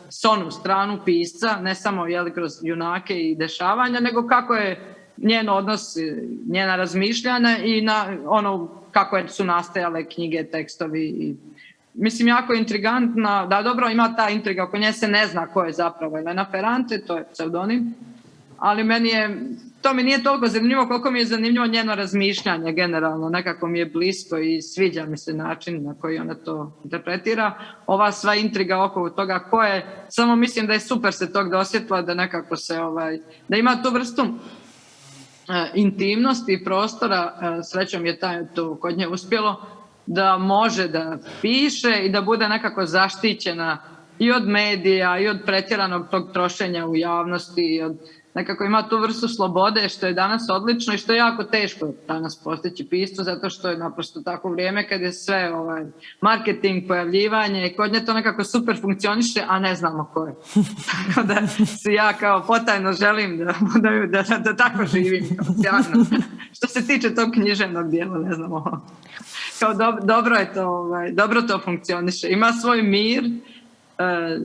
s onu stranu pisca, ne samo kroz junake i dešavanja, nego kako je njen odnos, njena razmišljanja i na ono kako su nastajale knjige, tekstovi. Mislim, jako intrigantna, da dobro ima ta intriga, oko nje se ne zna ko je zapravo Elena Ferrante, to je pseudonim, ali to mi nije toliko zanimljivo koliko mi je zanimljivo njeno razmišljanje generalno, nekako mi je blisko i sviđa mi se način na koji ona to interpretira. Ova sva intriga oko toga ko je, samo mislim da je super se tog dosjetila, da nekako se, da ima tu vrstu intimnosti i prostora, srećom je to kod nje uspjelo, da može da piše i da bude nekako zaštićena i od medija i od pretjeranog tog trošenja u javnosti i od nekako ima tu vrstu slobode što je danas odlično i što je jako teško danas postići piscu, zato što je naprosto tako vrijeme kad je sve marketing, pojavljivanje i kod nje to nekako super funkcioniše, a ne znamo ko je. Tako da se ja kao potajno želim da tako živim, kao sjajno. Što se tiče tog književnog dijela, ne znamo. Kao dobro je to, dobro to funkcioniše. Ima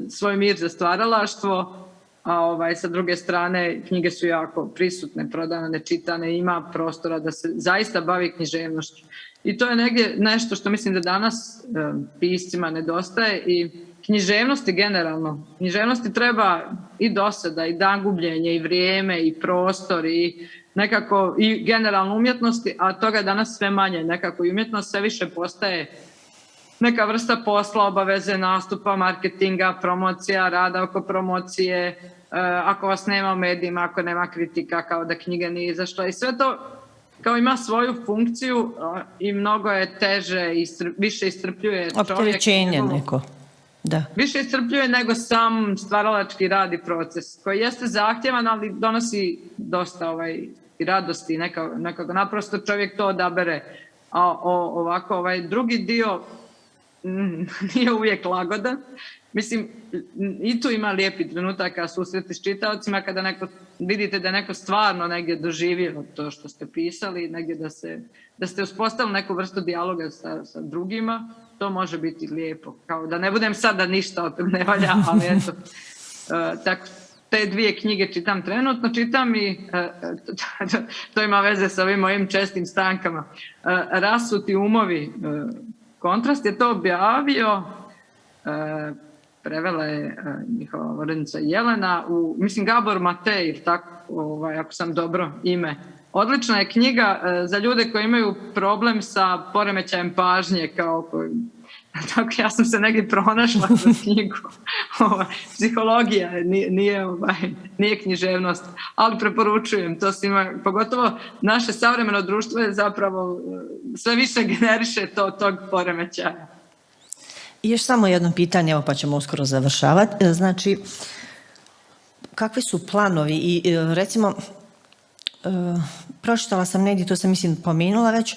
svoj mir za stvaralaštvo, a sa druge strane knjige su jako prisutne, prodane, čitane, ima prostora da se zaista bavi književnošću. I to je negdje nešto što mislim da danas piscima nedostaje i književnosti generalno. Književnosti treba i dosada, i dan gubljenje, i vrijeme, i prostor, i nekako i generalno umjetnosti, a toga danas sve manje. Nekako i umjetnost sve više postaje neka vrsta posla, obaveze, nastupa, marketinga, promocija, rada oko promocije, ako vas nema u medijima, ako nema kritika, kao da knjiga nije izašla. I sve to kao ima svoju funkciju i mnogo je teže i više iscrpljuje čovjek. Opterećenje neko. Da. Više iscrpljuje nego sam stvaralački rad i proces, koji jeste zahtjevan, ali donosi dosta i radosti. Nekako naprosto čovjek to odabere. A ovako, drugi dio nije uvijek lagodan. Mislim, i tu ima lijepi trenutaka susreti s čitaocima kada vidite da je neko stvarno negdje doživio to što ste pisali, negdje da ste uspostavili neku vrstu dijaloga sa drugima, to može biti lijepo. Kao da ne budem sad da ništa od tog ne valja, ali eto. Tako, te dvije knjige čitam trenutno, čitam i to ima veze sa ovim mojim čestim stankama. Rasuti umovi, Kontrast je to objavio, prevela je njihova urednica Jelena, mislim Gabor Matej, tako, ako sam dobro ime. Odlična je knjiga za ljude koji imaju problem sa poremećajem pažnje, tako ja sam se negdje pronašla kroz knjigu. Psihologija nije književnost, ali preporučujem to svima. Pogotovo naše savremeno društvo je zapravo sve više generiše tog poremećaja. I još samo jedno pitanje, evo pa ćemo uskoro završavati. Znači, kakvi su planovi i recimo, pročitala sam negdje, to sam mislim pomenula već,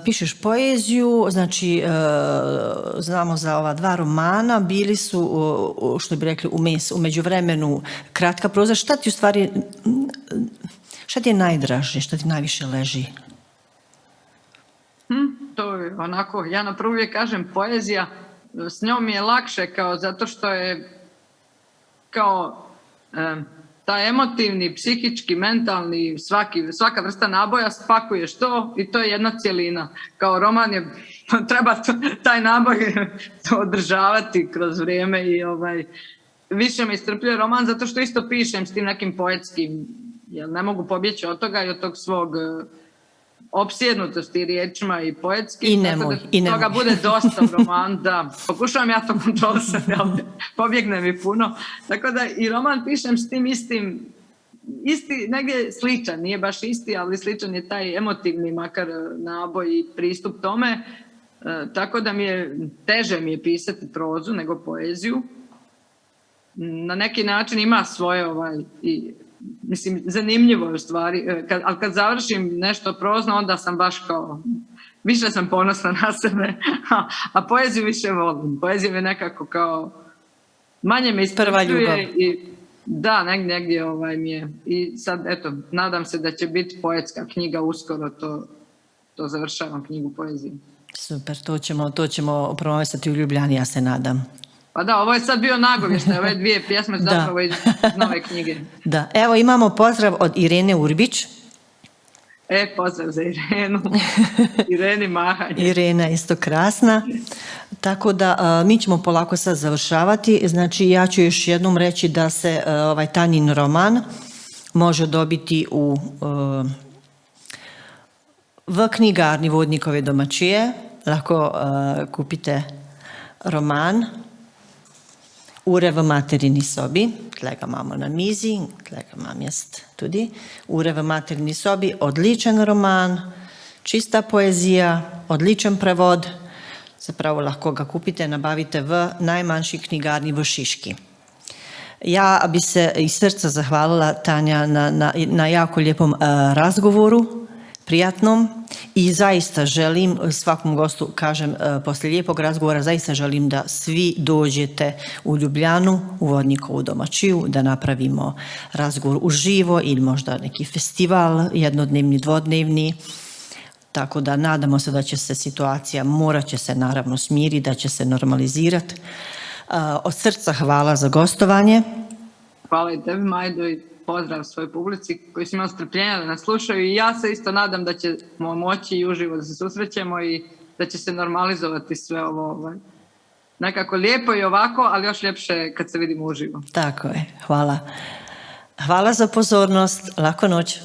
pišeš poeziju, znači znamo za ova 2 romana, bili su, što bi rekli, u međuvremenu kratka proza. Šta ti u stvari, šta ti je najdraže, šta ti najviše leži? To je onako, ja na prvu uvijek kažem poezija, s njom je lakše zato što je taj emotivni, psihički, mentalni, svaka vrsta naboja spakuješ to i to je jedna cjelina. Kao roman je, treba taj naboj održavati kroz vrijeme i više me iscrpljuje roman zato što isto pišem s tim nekim poetskim, jer ne mogu pobjeći od toga i od tog svog opsjednutosti riječima i poetski. I nemoj. Toga bude dosta u romanu, da. Pokušavam ja to kontrolisati, ali pobjegne mi puno. Tako da i roman pišem s tim isti, negdje sličan, nije baš isti, ali sličan je taj emotivni makar naboj i pristup tome. Tako da teže mi je pisati prozu nego poeziju. Na neki način ima svoje mislim, zanimljivo je u stvari, ali kad završim nešto prozno, onda sam baš više sam ponosna na sebe, a poeziju više volim. Poezija je nekako manje me isprvljuje i da, negdje mi je. I sad, eto, nadam se da će biti poetska knjiga uskoro, to završavam knjigu poezije. Super, to ćemo promovisati u Ljubljani, ja se nadam. Pa da, ovo je sad bio nagovještaj, ove 2 pjesme zapravo iz nove knjige. Da, evo imamo pozdrav od Irene Urbić. Pozdrav za Irenu. Ireni mahanje. Irena isto krasna. Tako da mi ćemo polako sad završavati. Znači ja ću još jednom reći da se Tanin roman može dobiti v knjigarni Vodnikove domačije. Lahko kupite roman Ure v materini sobi, tle ga imamo na mizi, tle ga imam jaz tudi. Ure v materini sobi, odličen roman, čista poezija, odličen prevod, zapravo lahko ga kupite, nabavite v najmanjši knjigarni v Šiški. Ja bi se iz srca zahvalila, Tanja, na jako lijepom razgovoru, prijatnom, i zaista želim, svakom gostu kažem poslije lijepog razgovora, zaista želim da svi dođete u Ljubljanu, u Vodnikovu domaćiju, da napravimo razgovor uživo ili možda neki festival, jednodnevni, dvodnevni. Tako da nadamo se da će se situacija, morat će se naravno smiriti, da će se normalizirati. Od srca hvala za gostovanje. Hvala i tebi, Majdo, i pozdrav svojoj publici koji su imali strpljenja da nas slušaju, i ja se isto nadam da ćemo moći i uživo da se susrećemo i da će se normalizovati sve ovo. Nekako lijepo i ovako, ali još ljepše kad se vidimo uživo. Tako je, hvala. Hvala za pozornost, laku noć.